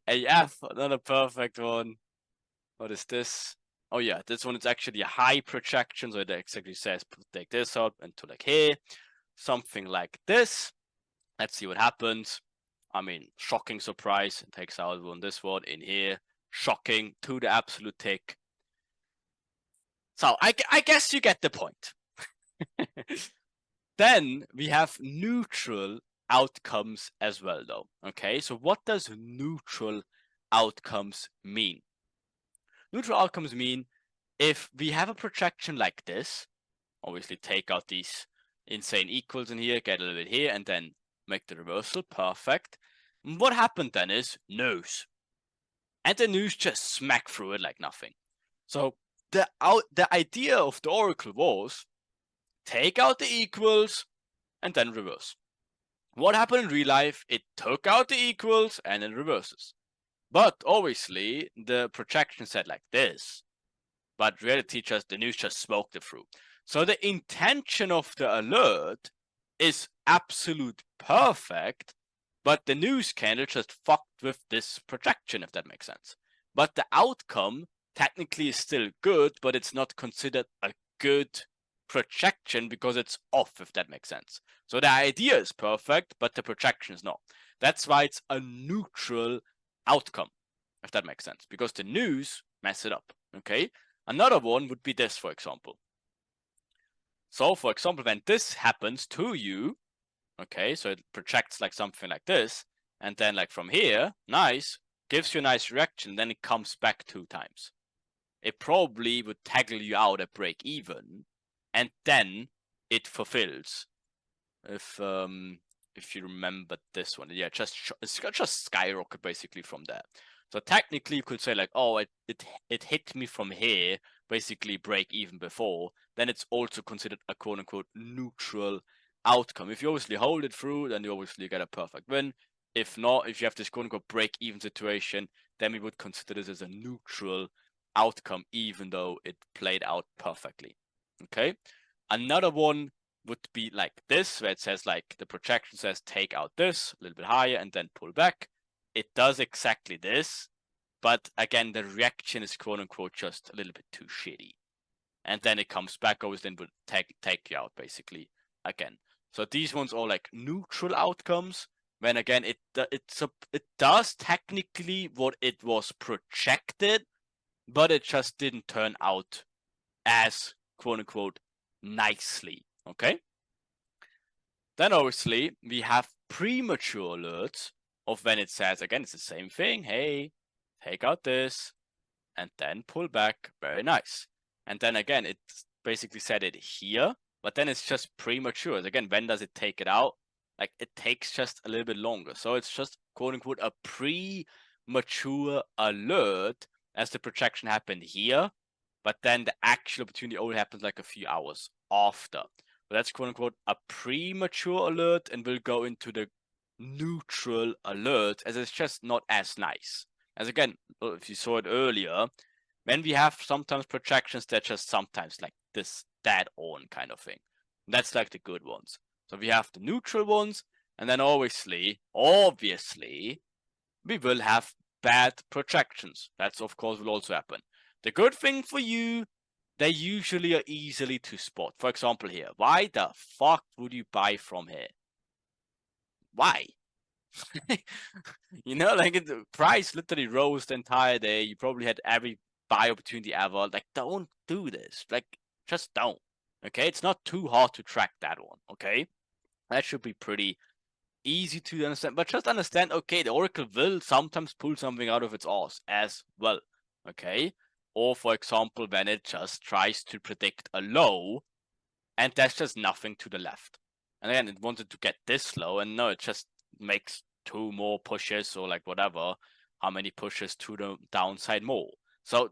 AF, another perfect one. What is this? Oh yeah, this one is actually a high projection, so it exactly says take this out and to like here. Something like this. Let's see what happens. I mean, shocking surprise. It takes out on this one in here. Shocking to the absolute tick. So I guess you get the point. Then we have neutral outcomes as well, though. Okay, so what does neutral outcomes mean? Neutral outcomes mean if we have a projection like this, obviously take out these insane equals in here, get a little bit here, and then make the reversal. Perfect. And what happened then is news. And the news just smacked through it like nothing. So the idea of the oracle was take out the equals and then reverse. What happened in real life? It took out the equals and it reverses. But obviously the projection said like this, but reality the news just smoked it through. So the intention of the alert is absolute perfect, but the news candle just fucked with this projection, if that makes sense. But the outcome technically is still good, but it's not considered a good projection because it's off, if that makes sense. So the idea is perfect, but the projection is not. That's why it's a neutral outcome, if that makes sense, because the news mess it up. Okay. Another one would be this, for example. So, for example, when this happens to you, okay, so it projects like something like this, and then like from here, nice, gives you a nice reaction, then it comes back 2 times. it probably would tackle you out at break even, and then it fulfills. If you remember this one, yeah, it's just skyrocket basically from there. So technically, you could say like, oh, it hit me from here, basically break even before. Then it's also considered a quote unquote neutral outcome. If you obviously hold it through, then you obviously get a perfect win. If not, if you have this quote unquote break even situation, then we would consider this as a neutral outcome, even though it played out perfectly. Okay. Another one would be like this, where it says like the projection says take out this a little bit higher and then pull back. It does exactly this, but again, the reaction is quote unquote just a little bit too shitty. And then it comes back, obviously, and will take you out basically again. So these ones are like neutral outcomes. When again, it does technically what it was projected, but it just didn't turn out as quote unquote nicely. Okay. Then obviously we have premature alerts of when it says, again, it's the same thing. Hey, take out this and then pull back. Very nice. And then again, it basically said it here, but then it's just premature. Again, when does it take it out? Like it takes just a little bit longer. So it's just quote unquote a premature alert as the projection happened here, but then the actual opportunity only happens like a few hours after. But that's quote unquote a premature alert, and we'll go into the neutral alert as it's just not as nice. As again, if you saw it earlier, when we have sometimes projections that just sometimes like this dead on kind of thing. That's like the good ones. So we have the neutral ones, and then obviously, we will have bad projections. That's of course will also happen. The good thing for you, they usually are easily to spot. For example here, why the fuck would you buy from here? Why? You know, like the price literally rose the entire day. You probably had every buy opportunity ever. Like, don't do this. Like, just don't. Okay, it's not too hard to track that one. Okay, that should be pretty easy to understand. But just understand, okay, the Oracle will sometimes pull something out of its arse as well. Okay, or for example, when it just tries to predict a low, and there's just nothing to the left. And again, it wanted to get this low, and no, it just makes two more pushes or like whatever, how many pushes to the downside more. So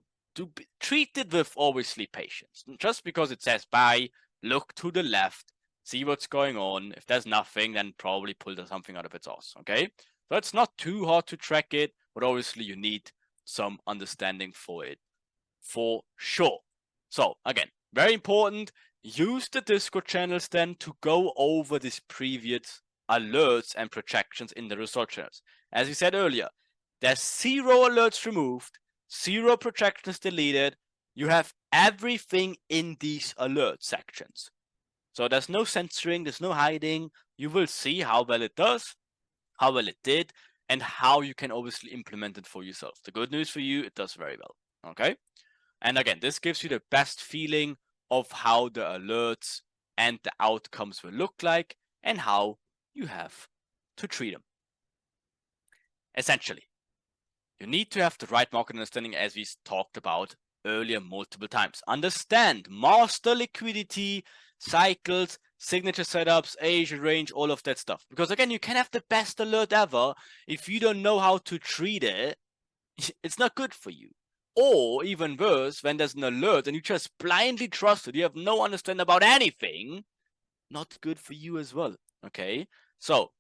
treat it with obviously patience. Just because it says buy, look to the left, see what's going on. If there's nothing, then probably pull something out of its ass. Okay, so it's not too hard to track it, but obviously you need some understanding for it, for sure. So again, very important. Use the Discord channels then to go over these previous alerts and projections in the result channels. As we said earlier, there's 0 alerts removed, 0 projections deleted. You have everything in these alert sections. So there's no censoring, there's no hiding. You will see how well it does, how well it did, and how you can obviously implement it for yourself. The good news for you, it does very well. Okay? And again, this gives you the best feeling of how the alerts and the outcomes will look like and how you have to treat them. Essentially, you need to have the right market understanding, as we talked about earlier multiple times. Understand, master liquidity, cycles, signature setups, Asia range, all of that stuff. Because again, you can have the best alert ever. If you don't know how to treat it, it's not good for you. Or even worse, when there's an alert and you just blindly trust it, you have no understanding about anything, not good for you as well. Okay, so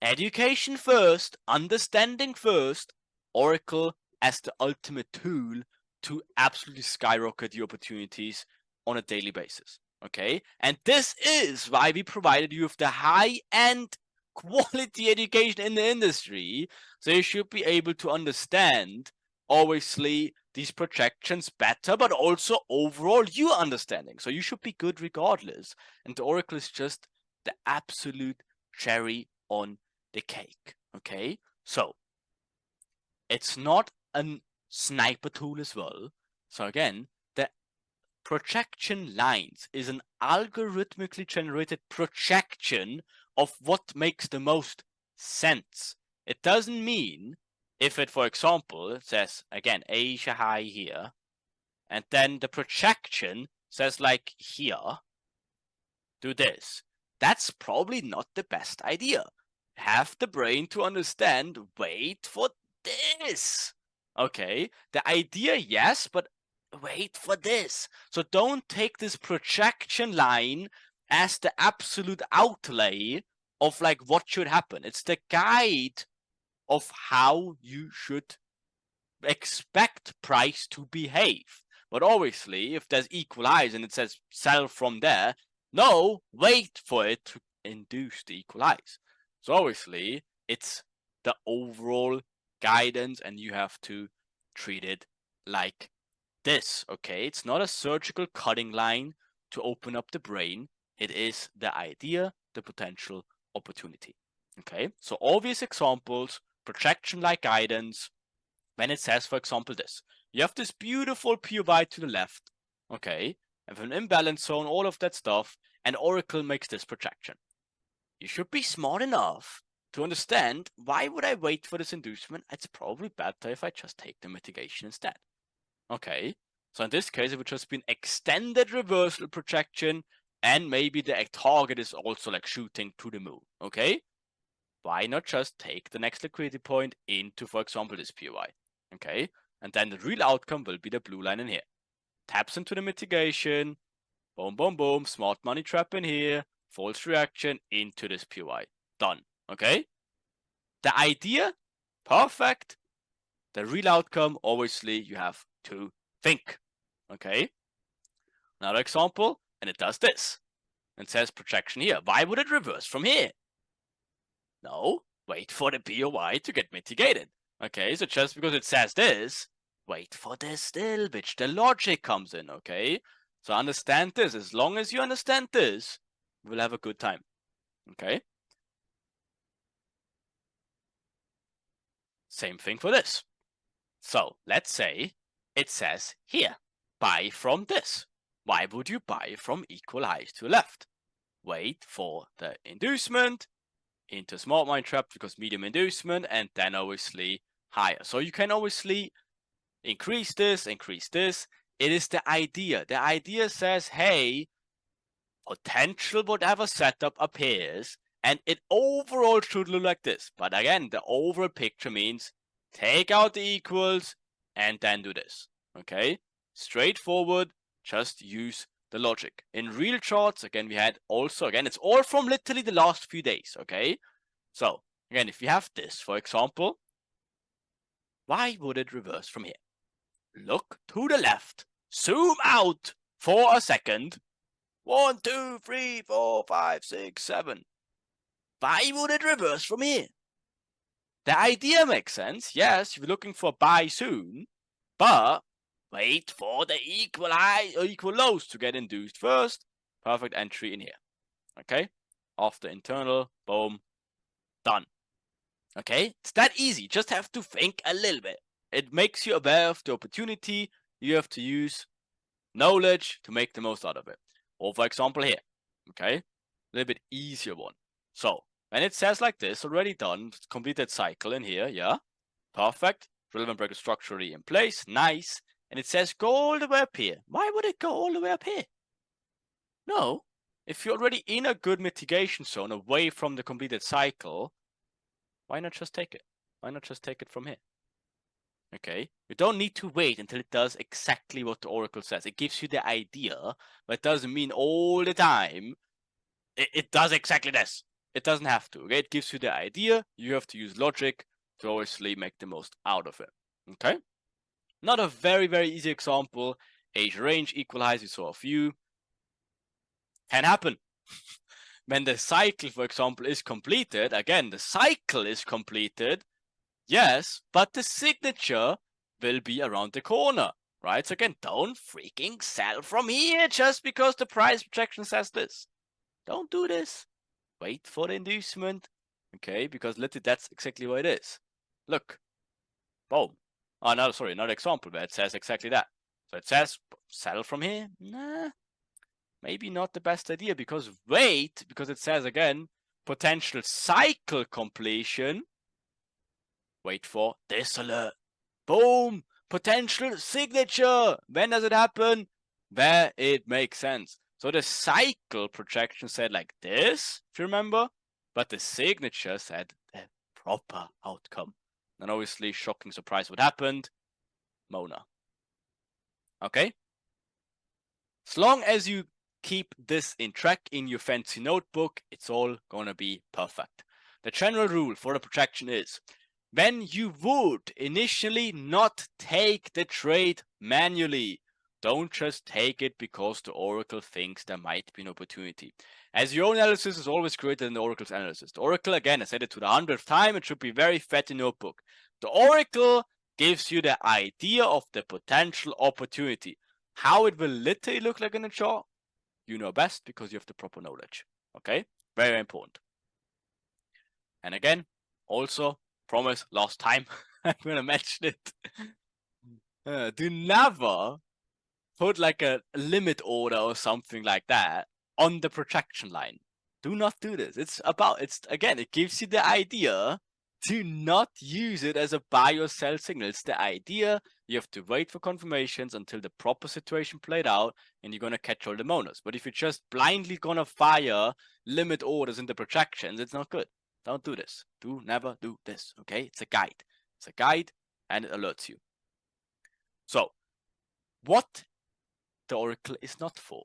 education first, understanding first, Oracle as the ultimate tool to absolutely skyrocket your opportunities on a daily basis. Okay, and this is why we provided you with the high-end quality education in the industry, so you should be able to understand obviously these projections better, but also overall your understanding. So you should be good regardless. And the Oracle is just the absolute cherry on the cake. Okay, so it's not a sniper tool as well. So again, the projection lines is an algorithmically generated projection of what makes the most sense. It doesn't mean if it, for example, says again Asia high here, and then the projection says like here, do this. That's probably not the best idea. Have the brain to understand, wait for this. Okay, the idea, yes, but wait for this. So don't take this projection line as the absolute outlay of like what should happen. It's the guide of how you should expect price to behave. But obviously, if there's equal highs and it says sell from there, no, wait for it to induce the equal highs. So obviously, it's the overall guidance and you have to treat it like this, okay? It's not a surgical cutting line to open up the brain. It is the idea, the potential opportunity, okay? So obvious examples, projection-like guidance, when it says, for example, this. You have this beautiful POI to the left, okay, and an imbalance zone, all of that stuff, and Oracle makes this projection. You should be smart enough to understand, why would I wait for this inducement? It's probably better if I just take the mitigation instead. Okay, so in this case, it would just be an extended reversal projection, and maybe the target is also like shooting to the moon, okay? Why not just take the next liquidity point into, for example, this POI? Okay, and then the real outcome will be the blue line in here. Taps into the mitigation, boom, boom, boom, smart money trap in here, false reaction into this POI. Done, okay? The idea, perfect. The real outcome, obviously, you have to think, okay? Another example, and it does this. It says projection here. Why would it reverse from here? No, wait for the POI to get mitigated. Okay, so just because it says this, wait for this still, which the logic comes in, okay? So understand this. As long as you understand this, we'll have a good time, okay? Same thing for this. So let's say it says here, buy from this. Why would you buy from equal highs to the left? Wait for the inducement into smart money trap because medium inducement, and then obviously higher. So you can obviously increase this. It is the idea. The idea says, hey, potential whatever setup appears, and it overall should look like this. But again, the overall picture means take out the equals and then do this. Okay? Straightforward, just use the logic. In real charts, again, we had also, again, it's all from literally the last few days, okay? So, again, if you have this, for example, why would it reverse from here? Look to the left, zoom out for a second. 1, 2, 3, 4, 5, 6, 7. Why would it reverse from here? The idea makes sense. Yes, you're looking for buy soon, but wait for the equal high or equal lows to get induced first. Perfect entry in here. Okay, after internal, boom, done. Okay, it's that easy. Just have to think a little bit. It makes you aware of the opportunity. You have to use knowledge to make the most out of it. Or for example here, okay, a little bit easier one. So when it says like this, already done, completed cycle in here, yeah, perfect. Relevant breaker structurally in place, nice. And it says go all the way up here. Why would it go all the way up here? No, if you're already in a good mitigation zone away from the completed cycle, why not just take it? Why not just take it from here? Okay, you don't need to wait until it does exactly what the Oracle says. It gives you the idea, but it doesn't mean all the time it does exactly this. It doesn't have to, okay? It gives you the idea. You have to use logic to obviously make the most out of it, okay? Not a very, very easy example. Asia range equalize, you saw a few. Can happen. When the cycle, for example, is completed, again, the cycle is completed, yes, but the signature will be around the corner, right? So again, don't freaking sell from here just because the price projection says this. Don't do this. Wait for the inducement, okay? Because literally that's exactly what it is. Look, boom. Oh, no, sorry, another example where it says exactly that. So it says sell from here. Nah, maybe not the best idea because wait, because it says again, potential cycle completion. Wait for this alert. Boom, potential signature. When does it happen? Where it makes sense. So the cycle projection said like this, if you remember, but the signature said the proper outcome. And obviously, shocking surprise, what happened? Mona. Okay? As long as you keep this in track in your fancy notebook, it's all gonna be perfect. The general rule for the projection is, when you would initially not take the trade manually, don't just take it because the Oracle thinks there might be an opportunity. As your own analysis is always greater than the Oracle's analysis. The Oracle, again, I said it to the 100th time, it should be very fat in your notebook. The Oracle gives you the idea of the potential opportunity. How it will literally look like in a chart, you know best because you have the proper knowledge. Okay? Very important. And again, also, promise last time, I'm gonna mention it. Do never put like a limit order or something like that on the projection line. Do not do this. It gives you the idea. Do not use it as a buy or sell signal. It's the idea. You have to wait for confirmations until the proper situation played out and you're gonna catch all the monos. But if you're just blindly gonna fire limit orders in the projections, it's not good. Don't do this. Do never do this. Okay? It's a guide. It's a guide and it alerts you. So, what the Oracle is not for.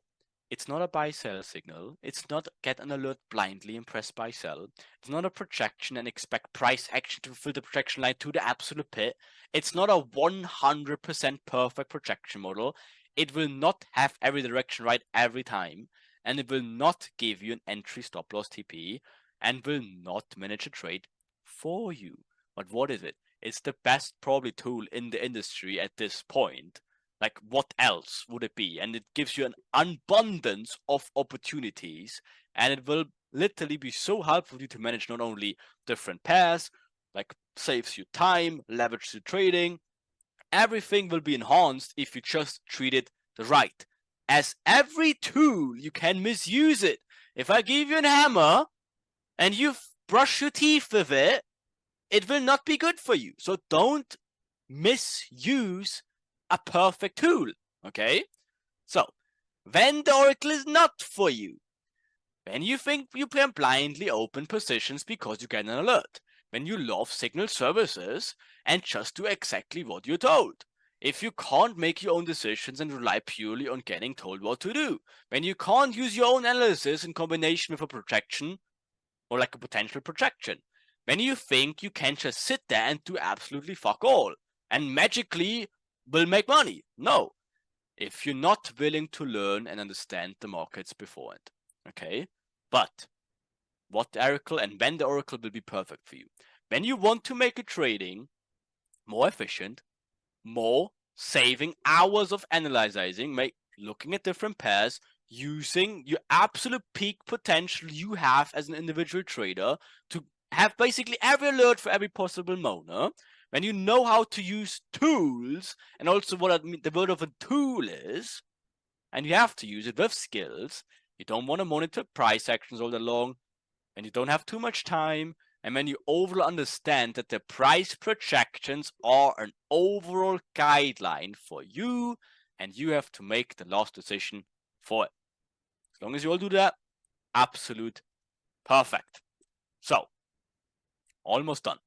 It's not a buy-sell signal. It's not get an alert blindly and press buy-sell. It's not a projection and expect price action to fulfill the projection line to the absolute pit. It's not a 100% perfect projection model. It will not have every direction right every time. And it will not give you an entry stop loss TP and will not manage a trade for you. But what is it? It's the best probably tool in the industry at this point. Like, what else would it be? And it gives you an abundance of opportunities, and it will literally be so helpful for you to manage not only different pairs, like saves you time, leverage the trading. Everything will be enhanced if you just treat it right. As every tool, you can misuse it. If I give you a hammer and you brush your teeth with it, it will not be good for you. So don't misuse a perfect tool, okay? So, when the Oracle is not for you, when you think you can blindly open positions because you get an alert, when you love signal services and just do exactly what you're told, if you can't make your own decisions and rely purely on getting told what to do, when you can't use your own analysis in combination with a projection or like a potential projection, when you think you can just sit there and do absolutely fuck all and magically will make money. No. If you're not willing to learn and understand the markets beforehand. Okay? But what the Oracle and when the Oracle will be perfect for you. When you want to make a trading more efficient, more saving hours of analyzing, looking at different pairs, using your absolute peak potential you have as an individual trader to have basically every alert for every possible Mona. When you know how to use tools and also what the word of a tool is, and you have to use it with skills, you don't want to monitor price actions all day long, and you don't have too much time, and when you overall understand that the price projections are an overall guideline for you, and you have to make the last decision for it. As long as you all do that, absolute perfect. So, almost done.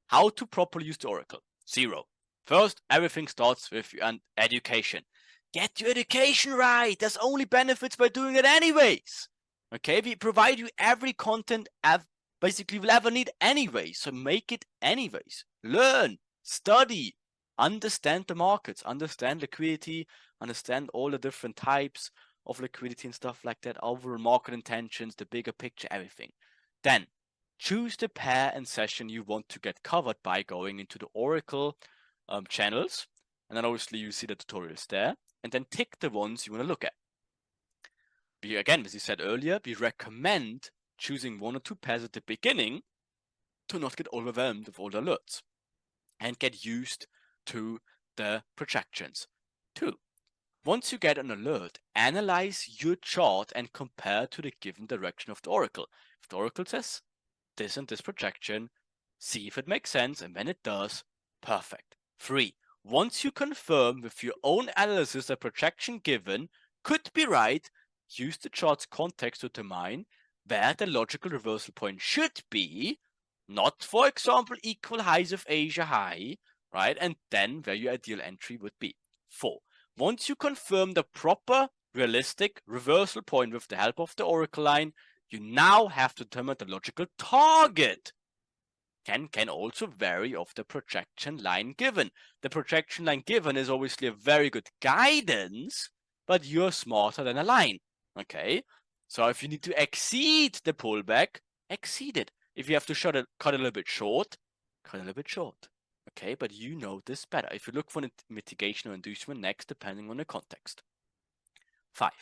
How to properly use the Oracle? 0. First, everything starts with your education. Get your education right. There's only benefits by doing it anyways. Okay, we provide you every content basically will ever need anyway. So make it anyways. Learn, study, understand the markets, understand liquidity, understand all the different types of liquidity and stuff like that, overall market intentions, the bigger picture, everything. Then choose the pair and session you want to get covered by going into the Oracle channels. And then obviously you see the tutorials there. And then tick the ones you want to look at. Again, as you said earlier, we recommend choosing 1 or 2 pairs at the beginning to not get overwhelmed with all the alerts and get used to the projections. 2. Once you get an alert, analyze your chart and compare to the given direction of the Oracle. If the Oracle says this and this projection, see if it makes sense, and when it does, perfect. 3. Once you confirm with your own analysis the projection given could be right, use the chart's context to determine where the logical reversal point should be, not, for example, equal highs of Asia high, right? And then where your ideal entry would be. 4. Once you confirm the proper, realistic reversal point with the help of the oracle line, you now have to determine the logical target. Can also vary of the projection line given. The projection line given is obviously a very good guidance, but you're smarter than a line, okay? So if you need to exceed the pullback, exceed it. If you have to cut a little bit short, cut a little bit short, okay? But you know this better. If you look for mitigation or inducement next, depending on the context. 5.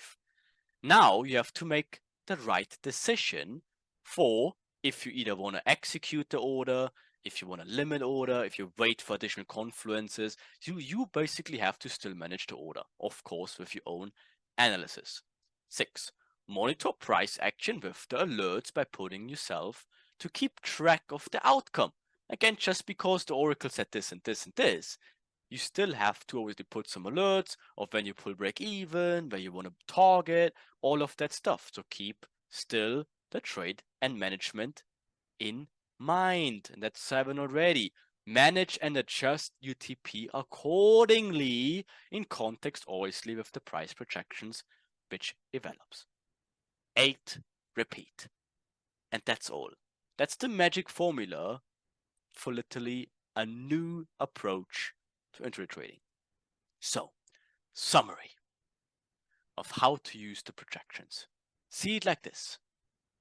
Now you have to make the right decision for if you either want to execute the order, if you want to limit order, if you wait for additional confluences. You basically have to still manage the order, of course, with your own analysis. 6. Monitor price action with the alerts by putting yourself to keep track of the outcome. Again, just because the oracle said this and this and this, you still have to obviously put some alerts of when you pull break even, where you want to target, all of that stuff. So keep still the trade and management in mind. And that's 7 already. Manage and adjust UTP accordingly in context, obviously, with the price projections which develops. 8, repeat. And that's all. That's the magic formula for literally a new approach to intraday trading. So, summary of how to use the projections. See it like this.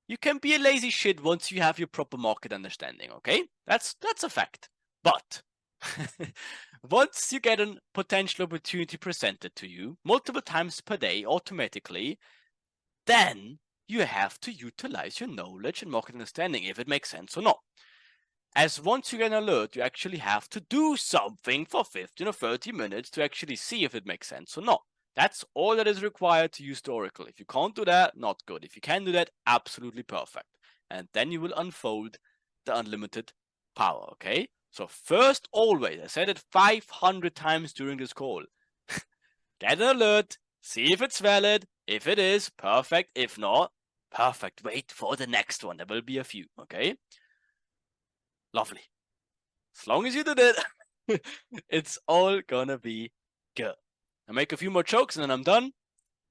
You can be a lazy shit once you have your proper market understanding, okay? That's a fact. But once you get a potential opportunity presented to you multiple times per day automatically, then you have to utilize your knowledge and market understanding if it makes sense or not. As once you get an alert, you actually have to do something for 15 or 30 minutes to actually see if it makes sense or not. That's all that is required to use the oracle. If you can't do that, not good. If you can do that, absolutely perfect. And then you will unfold the unlimited power, okay? So first, always, I said it 500 times during this call. Get an alert, see if it's valid. If it is, perfect. If not, perfect. Wait for the next one. There will be a few, okay? Lovely. As long as you did it, it's all gonna be good. I'll make a few more jokes and then I'm done.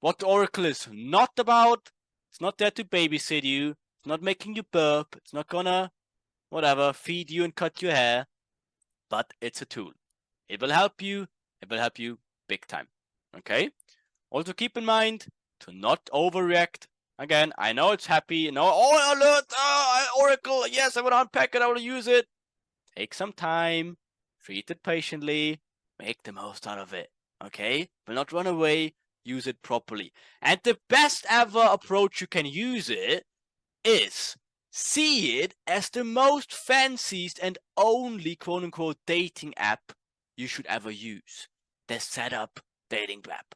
What the oracle is not about, it's not there to babysit you, it's not making you burp, it's not gonna, whatever, feed you and cut your hair, but it's a tool. It will help you big time, okay? Also keep in mind to not overreact. Again, I know it's happy, alert, oracle, yes, I want to unpack it, I want to use it. Take some time, treat it patiently, make the most out of it, okay? Will not run away, use it properly. And the best ever approach you can use it is see it as the most fanciest and only quote-unquote dating app you should ever use. The setup dating app.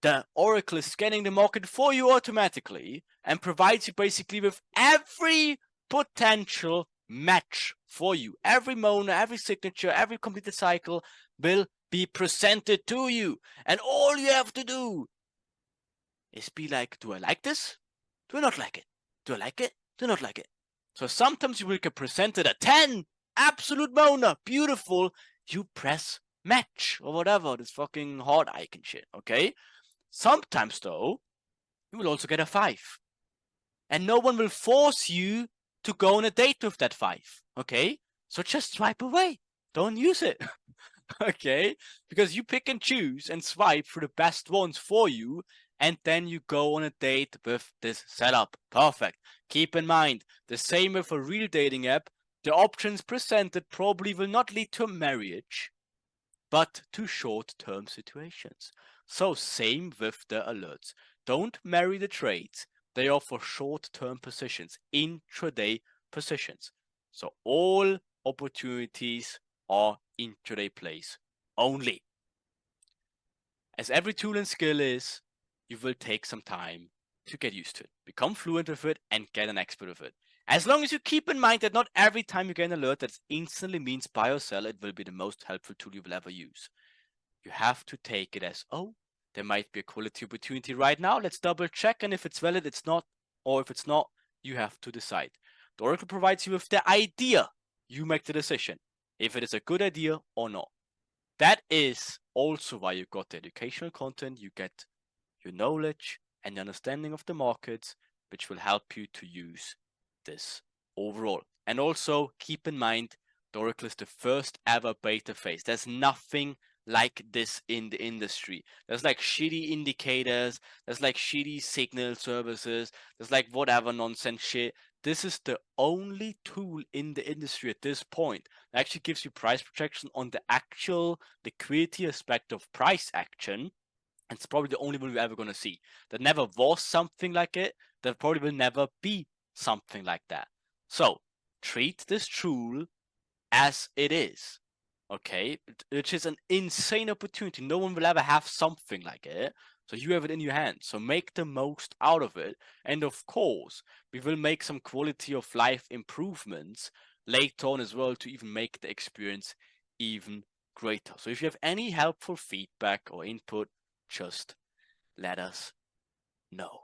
The oracle is scanning the market for you automatically and provides you basically with every potential match for you. Every Mona, every signature, every completed cycle will be presented to you. And all you have to do is be like, do I like this? Do I not like it? Do I like it? Do I not like it? So sometimes you will get presented a 10, absolute Mona, beautiful. You press match or whatever, this fucking heart icon shit, okay? Sometimes though, you will also get a 5. And no one will force you to go on a date with that 5, okay? So just swipe away. Don't use it, okay? Because you pick and choose and swipe for the best ones for you, and then you go on a date with this setup. Perfect. Keep in mind, the same with a real dating app, the options presented probably will not lead to marriage, but to short-term situations. So same with the alerts. Don't marry the trades. They are for short-term positions, intraday positions. So all opportunities are intraday plays only. As every tool and skill is, you will take some time to get used to it, become fluent with it, and get an expert with it. As long as you keep in mind that not every time you get an alert that instantly means buy or sell, it will be the most helpful tool you will ever use. you have to take it as, oh, there might be a quality opportunity right now. Let's double check. And if it's valid, it's not. Or if it's not, you have to decide. The Oracle provides you with the idea. You make the decision if it is a good idea or not. That is also why you got the educational content. You get your knowledge and the understanding of the markets, which will help you to use this overall. And also keep in mind, the Oracle is the first ever beta phase. There's nothing like this in the industry. There's like shitty indicators, there's like shitty signal services, there's like whatever nonsense shit. This is the only tool in the industry at this point that actually gives you price protection on the actual liquidity aspect of price action. It's probably the only one we're ever going to see. There never was something like it. There probably will never be something like that. So treat this tool as it is, okay? Which is an insane opportunity. No one will ever have something like it. So you have it in your hands. So make the most out of it. And of course, we will make some quality of life improvements later on as well to even make the experience even greater. So if you have any helpful feedback or input, just let us know.